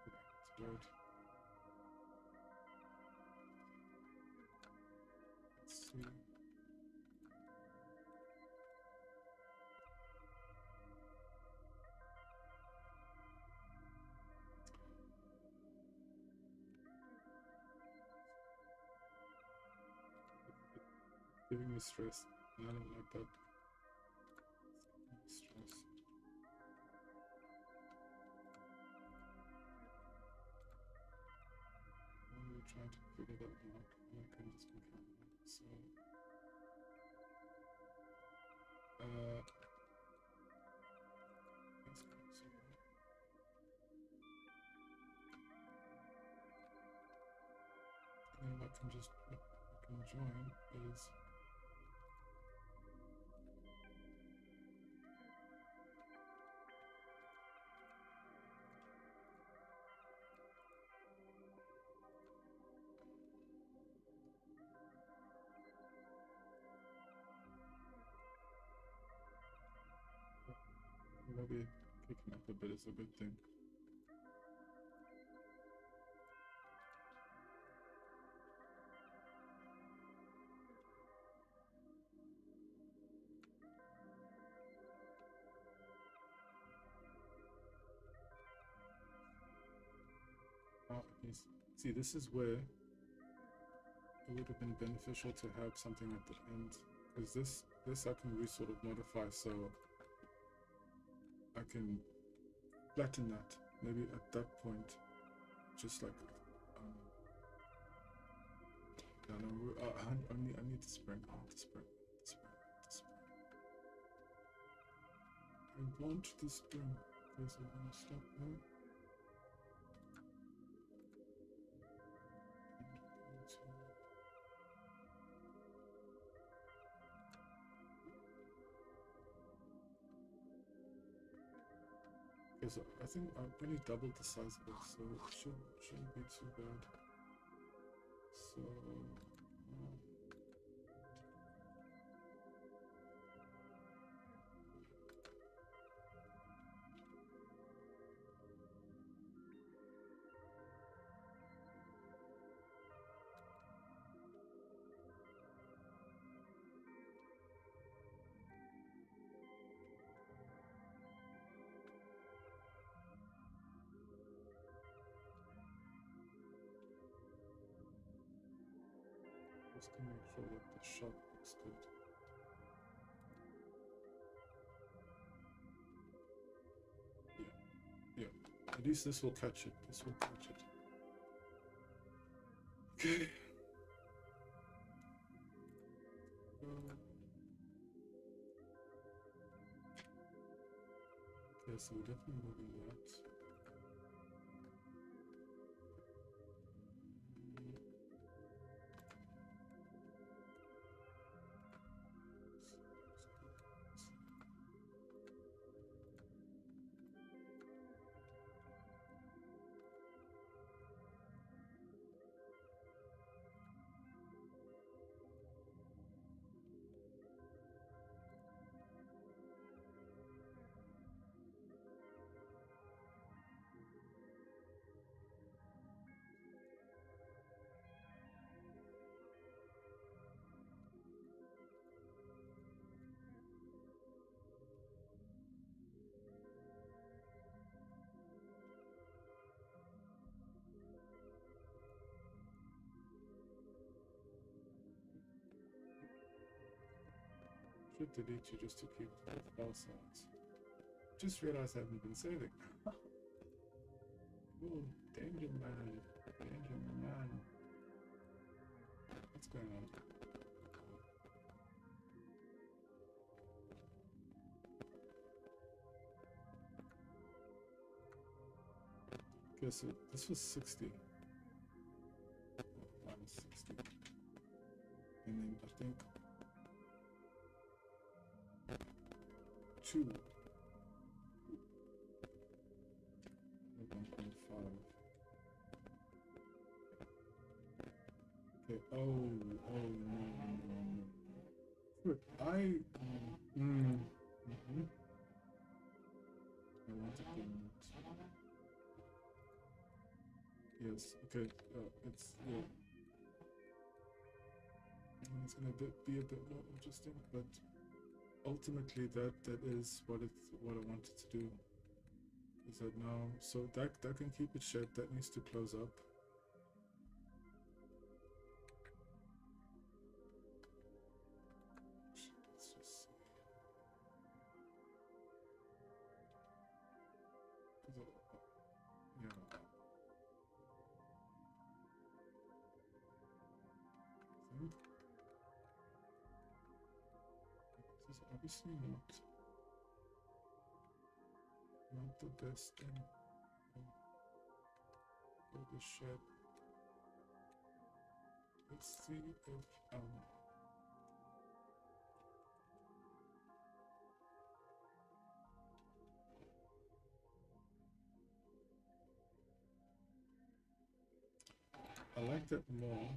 A: It's blurred. Let's see. Giving me stress. I don't like that. Stress. I'm trying to figure that out. I can just make it. So, that's good. So, and I can just I can join is. Maybe kicking up a bit is a good thing. See, this is where it would have been beneficial to have something at the end, because this I can really sort of modify. So I can flatten that. Maybe at that point, just like I need the spring. I need the spring. The spring. The spring. I want the spring. Okay, so I'm gonna stop there. Okay, so I think I've really doubled the size of it, so it shouldn't be too bad. So just to make sure that the shot looks good. Yeah. At least this will catch it. This will catch it. Okay. Okay, so we're definitely moving that. Should delete you just to keep the file size. Just realized I haven't been saving. Oh, danger man. Danger man. What's going on? Okay, so this was 60. Minus 60. And then I think 2. 1.5. Okay, oh no. Good. I want to do that. Yes, okay, it's, yeah. It's gonna be a bit more interesting, but ultimately that is what I wanted to do. Is that now, so that can keep its shape, that needs to close up. Let's just see. Yeah. I think this is obviously not the best thing for the shape. Let's see if I like that more.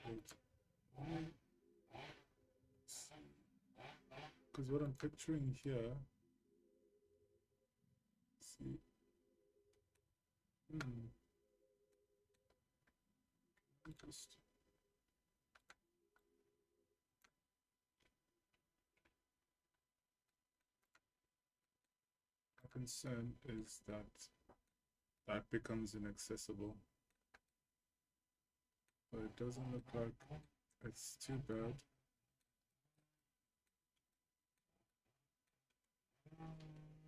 A: Wait. Because what I'm picturing here, see, just my concern is that that becomes inaccessible, but it doesn't look like it's too bad.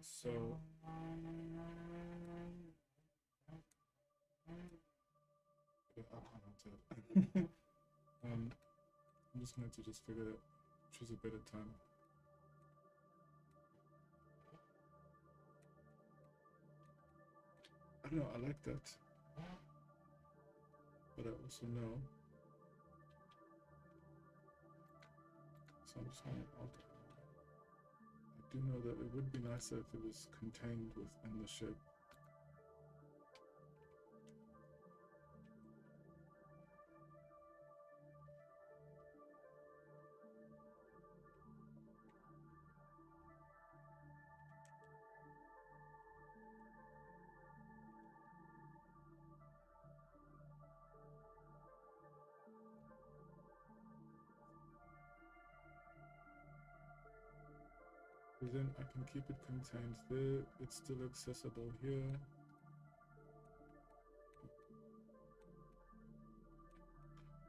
A: So yeah, I can't answer that. I'm just going to just figure out choose a better time. I don't know, I like that, but I also know, so I'm just going to alter. I do know that it would be nicer if it was contained within the shape. But then I can keep it contained there, it's still accessible here.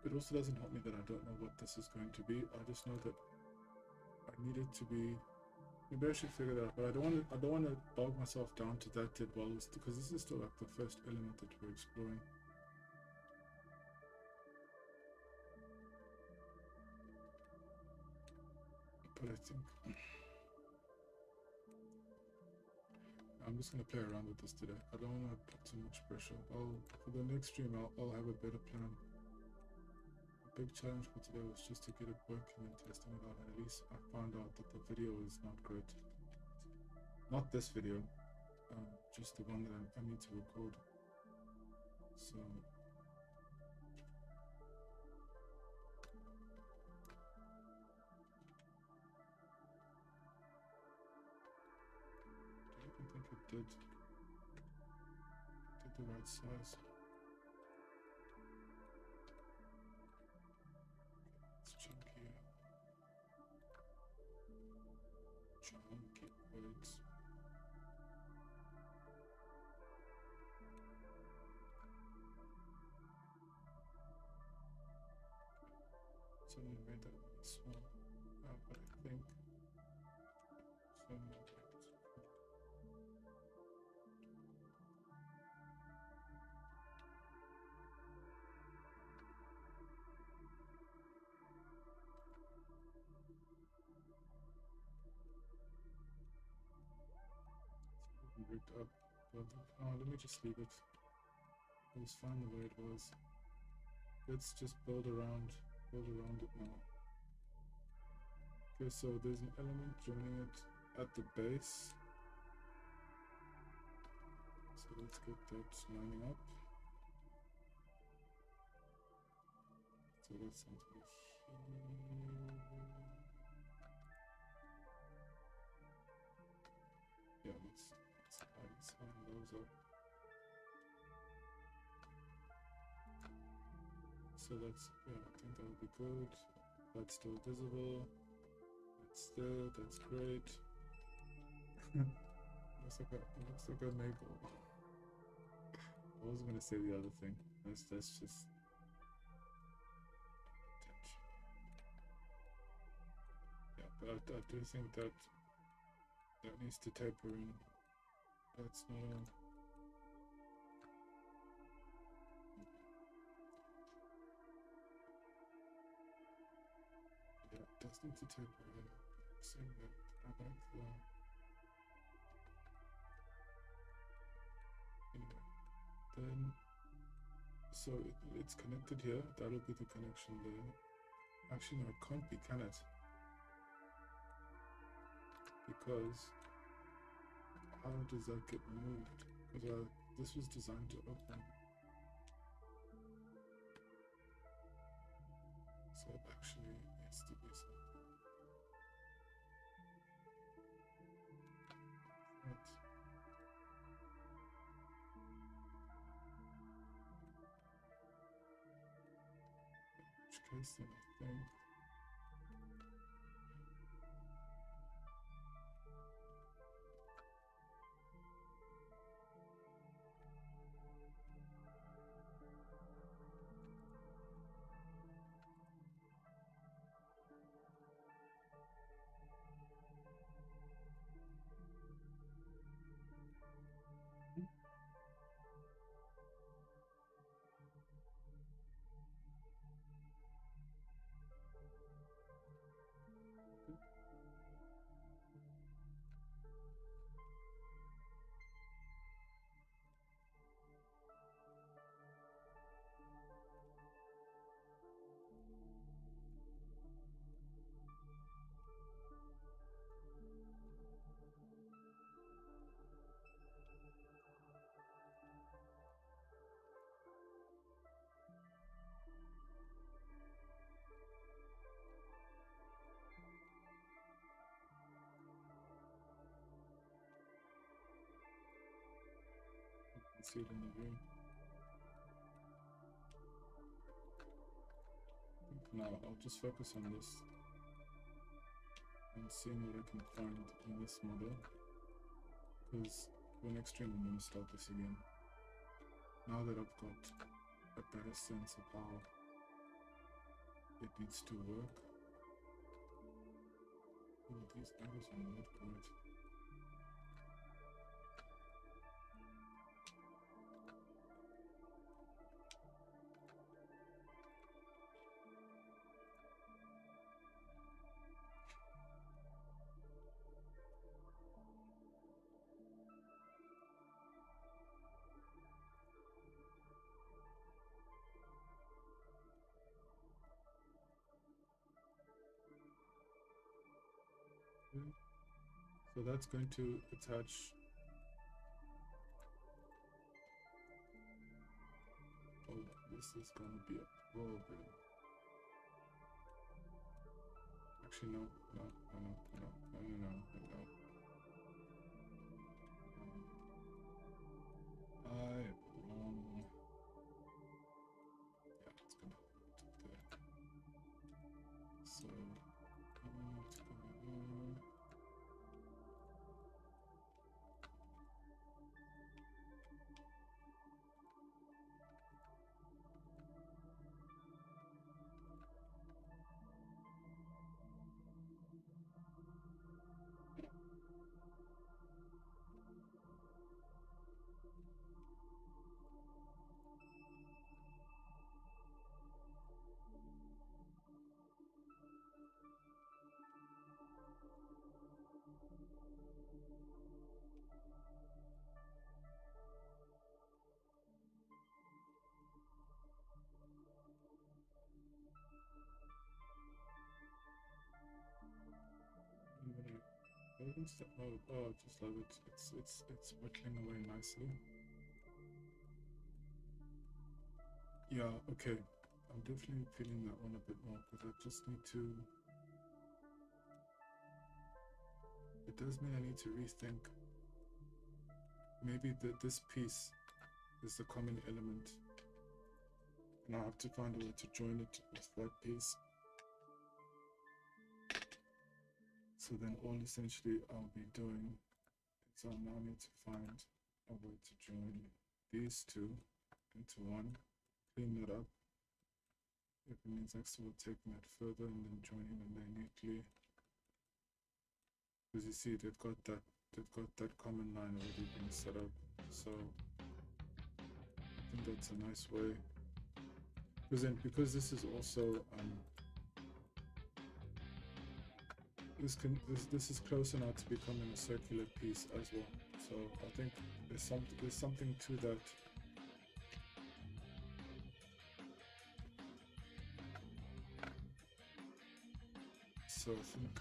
A: It also doesn't help me that I don't know what this is going to be. I just know that I need it to be. Maybe I should figure that out, but I don't want to bog myself down to that dead while it's, because this is still like the first element that we're exploring. But I think I'm just gonna play around with this today. I don't want to put too much pressure. For the next stream I'll have a better plan. A big challenge for today was just to get it working and testing it out, and at least I found out that the video is not great. Not this video, just the one that I need to record. So I don't even think it did the right size. It's chunky. Chunky words. Somebody made that really small, but I think somebody made it. Rigged up, but let me just leave it. It was fine the way it was. Let's just build around it now. Okay, so there's an element joining it at the base. So let's get that lining up. So that's something here. Yeah, let's line those up. So that's, yeah, I think that would be good. That's still visible. That's there, that's great. looks like a maple. I was gonna say the other thing. That's just attention. Yeah, but I do think that needs to taper in. That's not a... Yeah, it does need to taper in. I'm saying that I like the... Anyway, then... So it's connected here. That'll be the connection there. Actually, no, it can't be, can it? Because how does that get moved? Because this was designed to open. So it actually needs to be something. Right. In which case then I think see it in the view. Now I'll just focus on this and seeing what I can find in this model, because for next stream I'm going to start this again. Now that I've got a better sense of how it needs to work. Ooh, these angles are not great. Okay. So that's going to attach. Oh, this is gonna be a problem. Actually, no. I wrong. Yeah, it's gonna do that. So, it's gonna. Oh, I just love it. It's whittling away nicely. Yeah, okay. I'm definitely feeling that one a bit more because I just need to. It does mean I need to rethink. Maybe this piece is the common element, and I have to find a way to join it with that piece. So then all essentially I'll be doing is I now need to find a way to join these two into one, clean that up. If it means actually taking that further and then joining them there neatly. Because you see they've got that common line already being set up. So I think that's a nice way. Because this is also this is closer now to becoming a circular piece as well. So I think there's something to that. So I think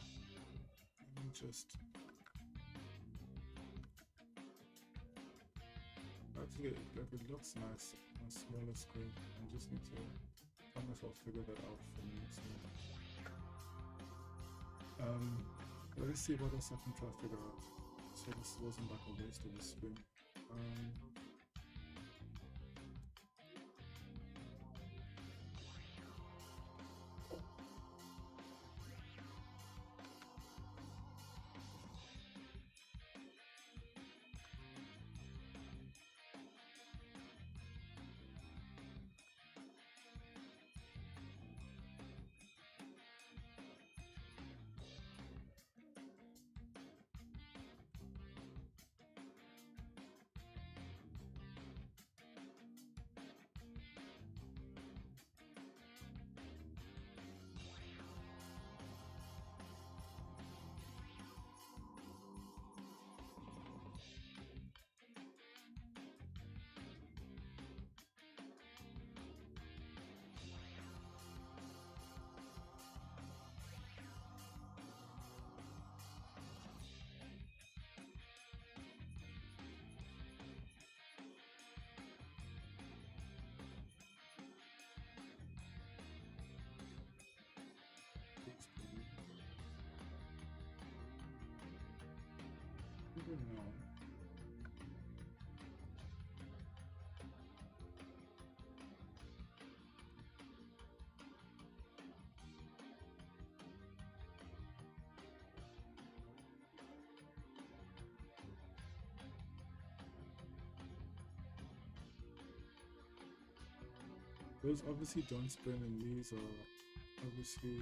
A: let me just actually like it looks nice on a smaller screen. I just need to find myself figure that out for the next one. Let's see what else I can try to figure out. So this wasn't like a waste of a screen. Those obviously don't spin, and these are obviously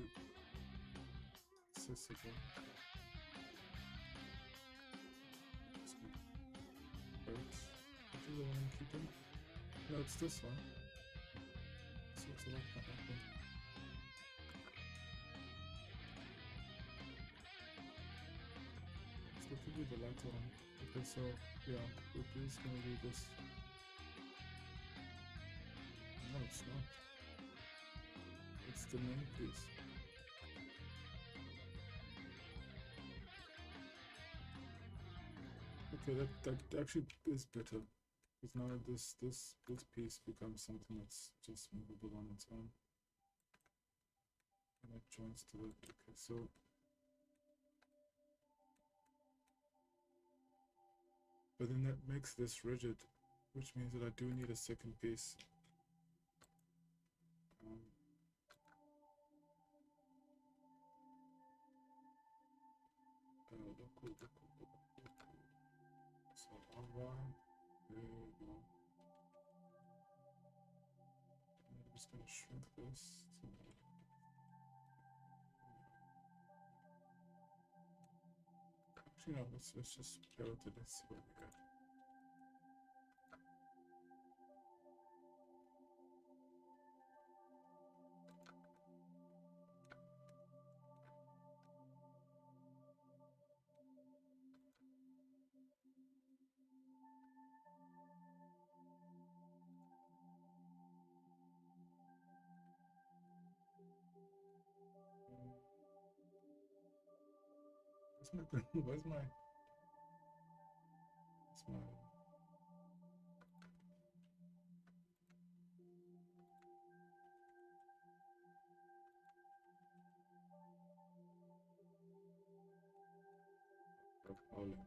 A: accessible. Right. Which is the one I'm keeping? No, it's this one. So it's like that one. So it could be the lighter one. Okay, so yeah, it is gonna be this. No, it's not. It's the main piece. Okay, that actually is better. Because now this piece becomes something that's just movable on its own. And it joins to it. Okay, so but then that makes this rigid, which means that I do need a second piece. Local. So R1, there you go. I'm just gonna shrink this to actually no, let's just play with it and see what we get. Where's my Pauling?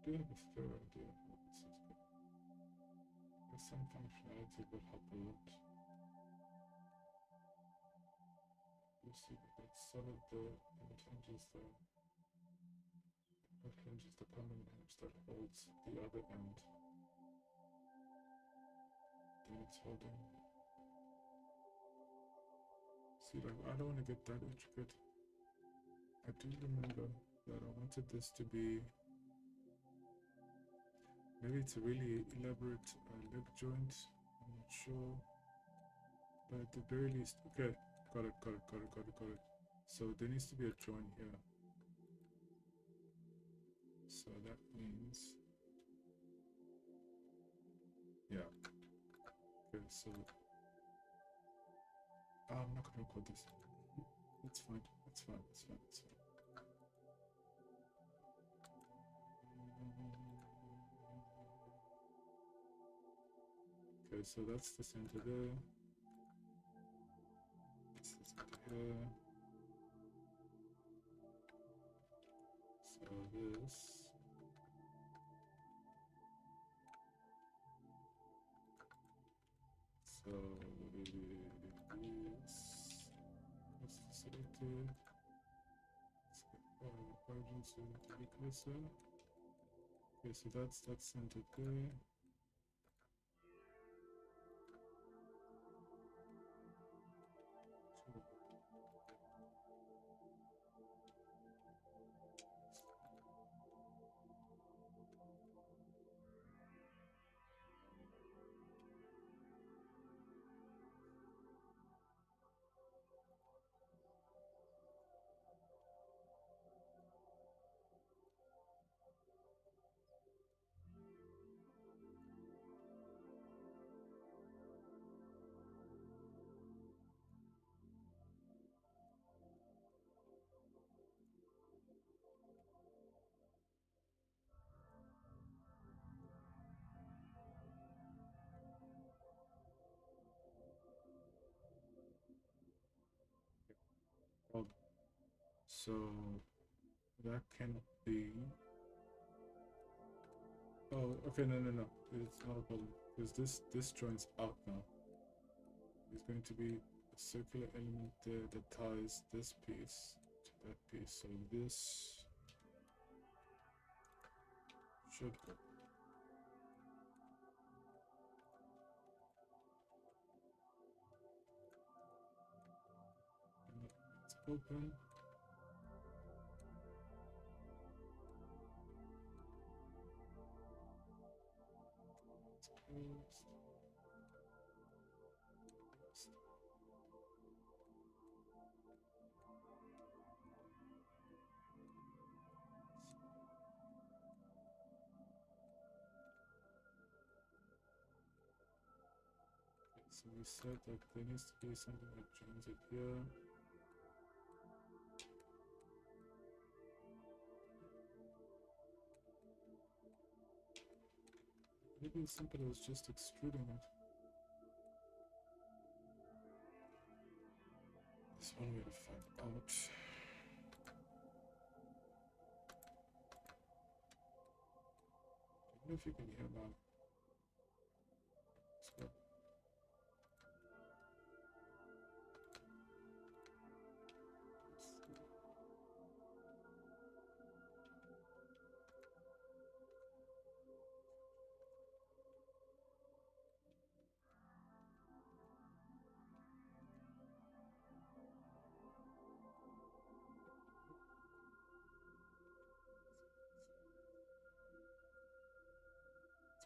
A: Do you have a fair idea of what this is? There's some functionality that help a lot. You see that it's solid there, and it hinges there. It hinges the common hinge that holds the other end. Then it's holding. See, like, I don't want to get that intricate. I do remember that I wanted this to be maybe it's a really elaborate leg joint. I'm not sure, but at the very least, okay, got it. So there needs to be a joint here. So that means, yeah. Okay, so I'm not gonna record this. It's fine. Okay, so that's the center there. This is here. So this. So this. What's selected? Origins to be closer. Okay, so that's centered there. So that can be. Oh, okay, no. It's not a problem because this joins out now. There's going to be a circular element there that ties this piece to that piece. So this should go. It's open. It's closed. Closed. Okay, so we said that there needs to be something that joins it here. Maybe it's somebody was just extruding it. There's one way to find out. I don't know if you can hear that. Let's go.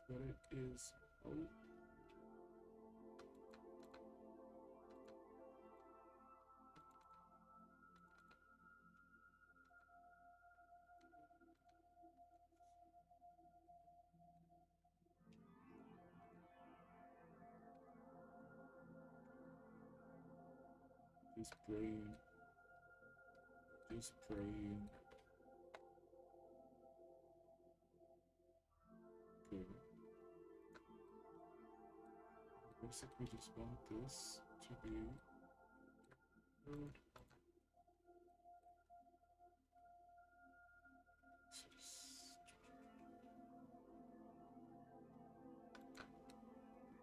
A: But it is. Oh. Just praying. Just praying. Okay. Basically just want this to be good.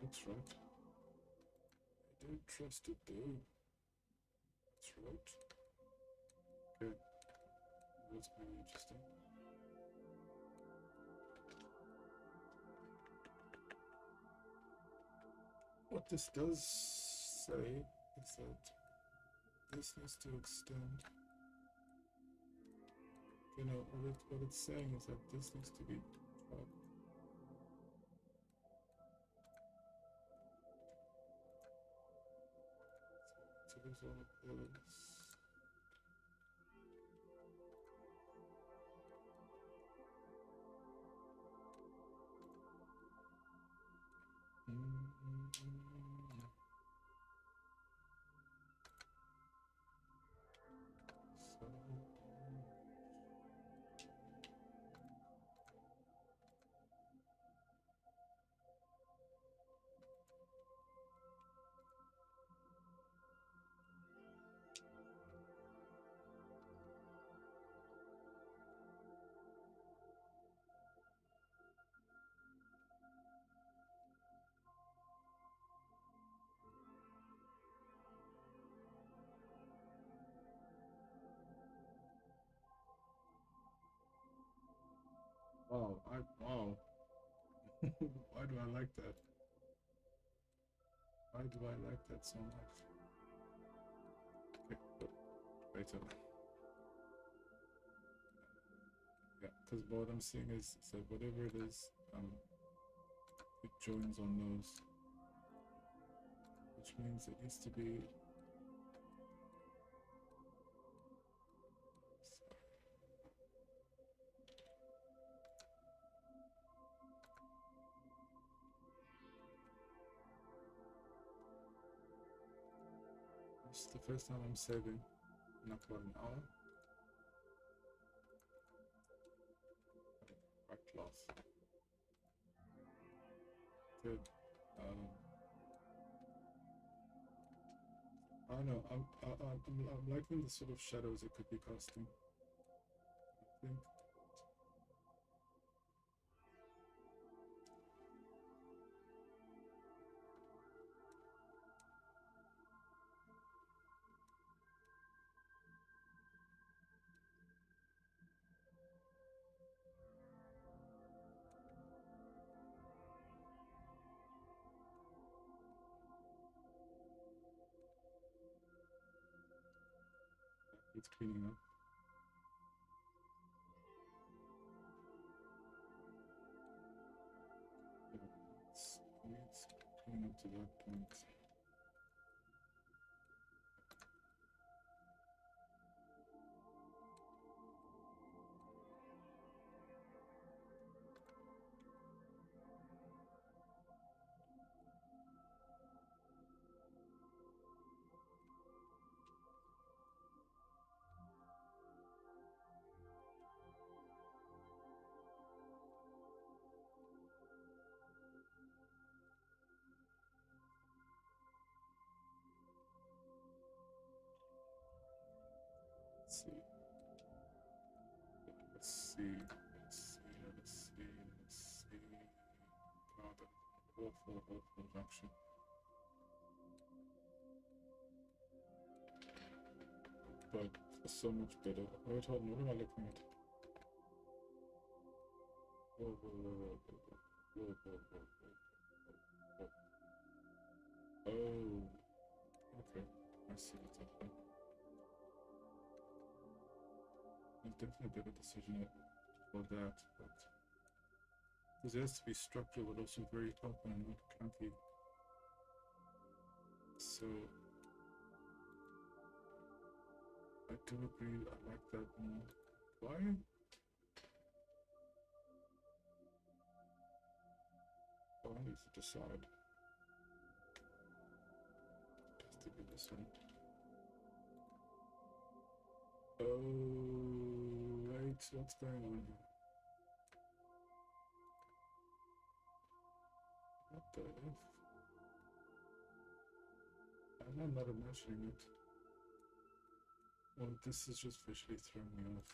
A: That's right. I don't trust it though. That's right. Okay. That's very interesting. What this does say is that this needs to extend. You know, what it's saying is that this needs to be up. So there's all of this. Wow, wow. Why do I like that? Why do I like that so much? Okay, wait a minute. Yeah, because what I'm seeing is that whatever it is, it joins on those, which means it needs to be. This is the first time I'm saving in about an hour. Right cloth. Good. I don't know. I'm liking the sort of shadows it could be casting. I think. It's cleaning up. Yeah, it's cleaning up to that point. Let's see. Let's see. Let's see. Let's see. Let's see. God, that awful junction. But so much better. Wait, hold on. What am I looking at? Whoa, whoa, whoa, whoa, whoa, whoa, whoa, whoa, whoa, whoa. Oh, okay. I see what's happening. It's definitely a better decision for that, but because it has to be structured, but also very open and not clunky. So I do agree. I like that more. Why? Oh, I need to decide. It has to be this one. Oh, wait, what's going on here? What the F? I'm not imagining it. Well, this is just visually throwing me off.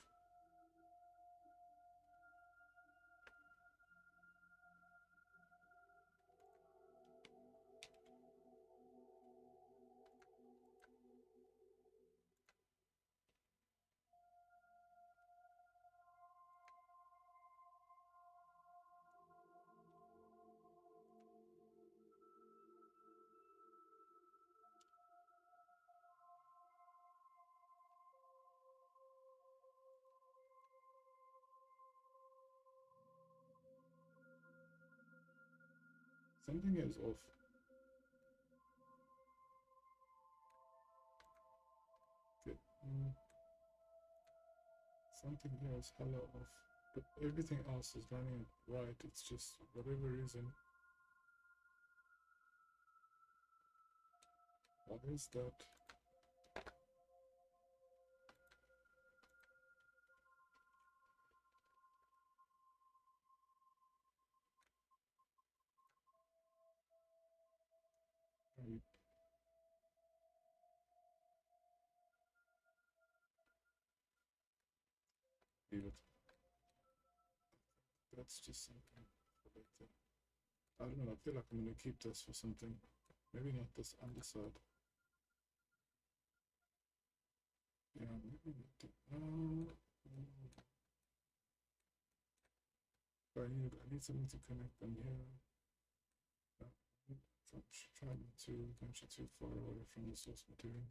A: Something is off. Okay. Something here is hella off. But everything else is running right. It's just, for whatever reason. What is that? Leave it. That's just something for later. I don't know. I feel like I'm gonna keep this for something. Maybe not this underside. Yeah, maybe not. I need something to connect them here. I'm trying to venture too far away from the source material.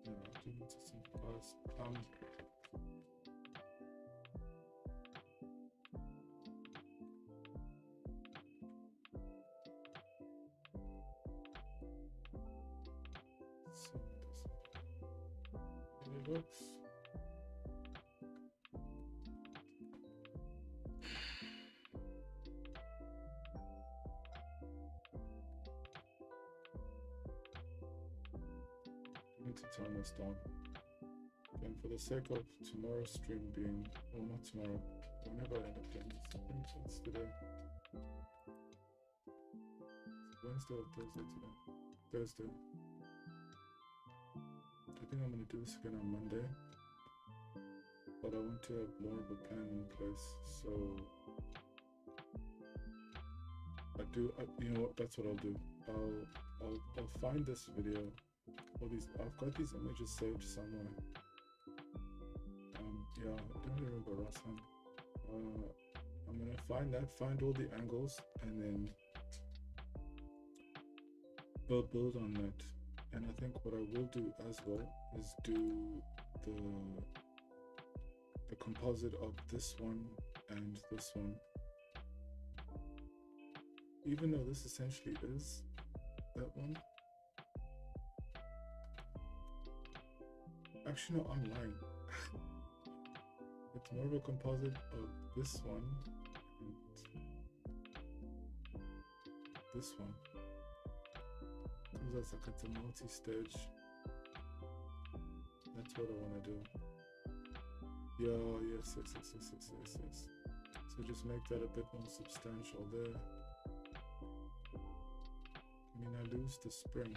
A: Yeah, I do need to sympathize. It works. I need to turn this down. And for the sake of tomorrow's stream being, well, not tomorrow, whenever I end up doing this, I think it's today. It's Wednesday or Thursday today? Thursday. I think I'm going to do this again on Monday, but I want to have more of a plan in place. So you know what? That's what I'll do. I'll find this video all these. I've got these images saved somewhere. Yeah, I don't remember Rasan. I'm gonna find all the angles, and then build on that. And I think what I will do as well is do the composite of this one and this one, even though this essentially is that one. Actually, no, I'm lying. It's more of a composite of this one and this one. Comes out like it's a multi-stage. That's what I want to do. Yeah, yes. So just make that a bit more substantial there. I mean, I lose the spring.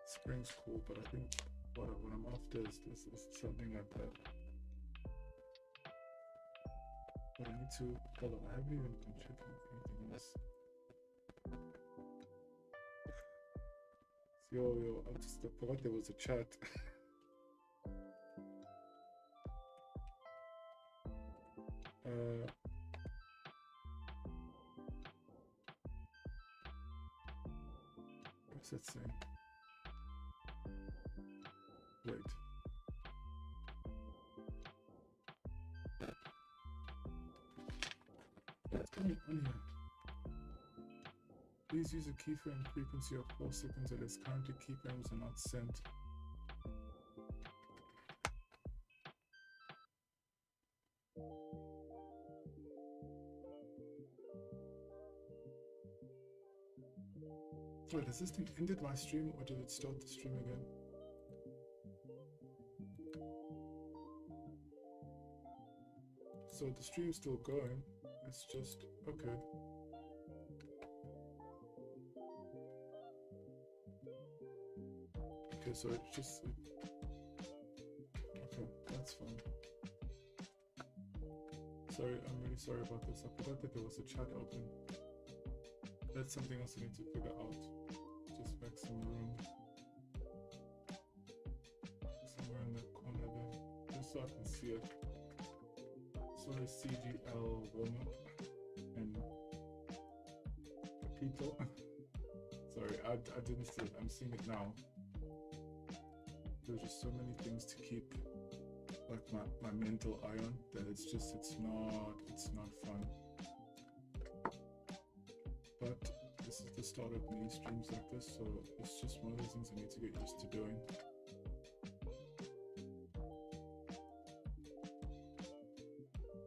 A: Spring's cool, but I think what I'm after is something like that. But I need to hold on. I haven't even been checking anything else. Yo, I forgot there was a chat. What's that saying? Wait. What's going on here? Please use a keyframe frequency of 4 seconds or less. Currently, keyframes are not sent. Wait, has this thing ended my stream or did it start the stream again? So the stream's still going. It's just okay. Okay, so it's just okay. That's fine. Sorry, I'm really sorry about this. I forgot that there was a chat open. That's something else I need to figure out. Just make some room somewhere in that corner there, just so I can see it. Sorry, CGL warm up and Pepito. Sorry, I didn't see it. I'm seeing it now. There's just so many things to keep like my mental eye on that it's not fun. But this is the start of mini streams like this, so it's just one of those things I need to get used to doing.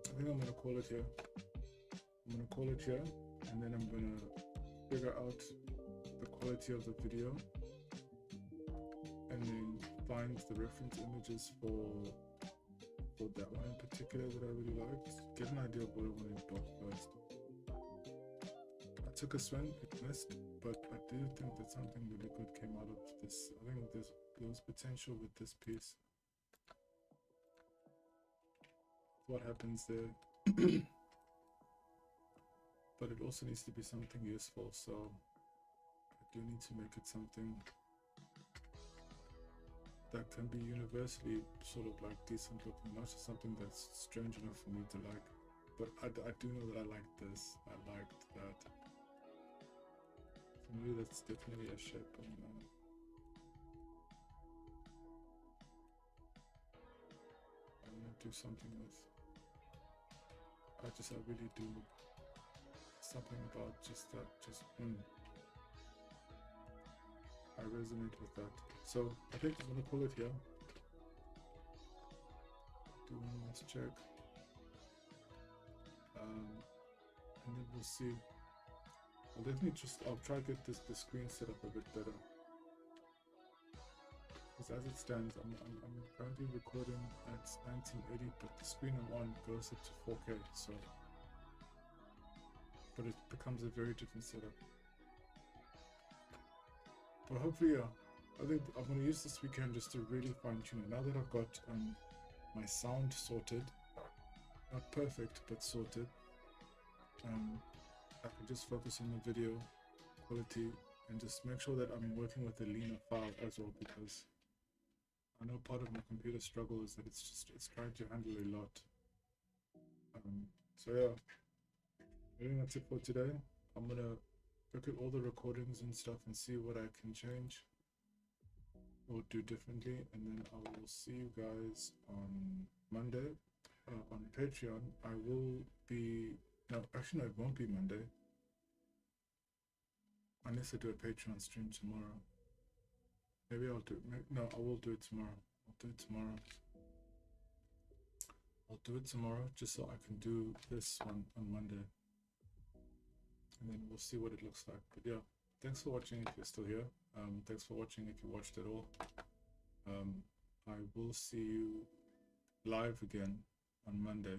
A: I think I'm gonna call it here. And then I'm gonna figure out the quality of the video and then find the reference images for that one in particular that I really liked. Get an idea of what I want to do first. I took a swing, it missed, but I do think that something really good came out of this. I think there was potential with this piece. What happens there? But it also needs to be something useful, so I do need to make it something that can be universally sort of like decent looking, not just something that's strange enough for me to like. But I do know that I like this. I liked that. For me, that's definitely a shape I'm gonna do something with. I really do something about just that, I resonate with that. So I think I'm gonna call it here. Do one last check. And then we'll see. I'll try to get the screen set up a bit better. Because as it stands, I'm currently recording at 1980, but the screen I'm on goes up to 4K, so. But it becomes a very different setup. But hopefully, I think I'm going to use this weekend just to really fine tune it. Now that I've got my sound sorted, not perfect, but sorted, I can just focus on the video quality and just make sure that I'm working with a leaner file as well, because I know part of my computer struggle is that it's trying to handle a lot. So yeah, I think that's it for today. I'm gonna look at all the recordings and stuff and see what I can change or do differently, and then I will see you guys on Monday on Patreon. I will be, no, actually no, it won't be Monday unless I do a Patreon stream tomorrow. Maybe I'll do it. No, I will do it tomorrow. I'll do it tomorrow. I'll do it tomorrow just so I can do this one on Monday, and then we'll see what it looks like. But yeah, thanks for watching if you're still here. Thanks for watching if you watched it all. I will see you live again on Monday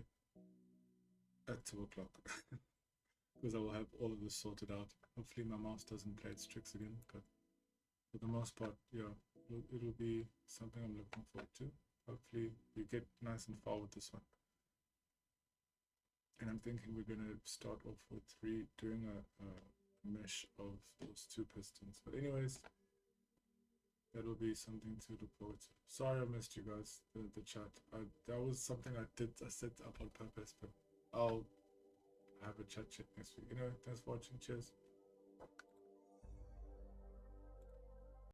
A: at 2 o'clock because I will have all of this sorted out. Hopefully my mouse doesn't play its tricks again, but for the most part, yeah, it'll be something I'm looking forward to. Hopefully you get nice and far with this one. And I'm thinking we're going to start off with doing a mesh of those 2 pistons. But anyways, that'll be something to look forward to. Sorry I missed you guys, the chat. That was something I set up on purpose, but I'll have a chat next week. Anyway, thanks for watching. Cheers.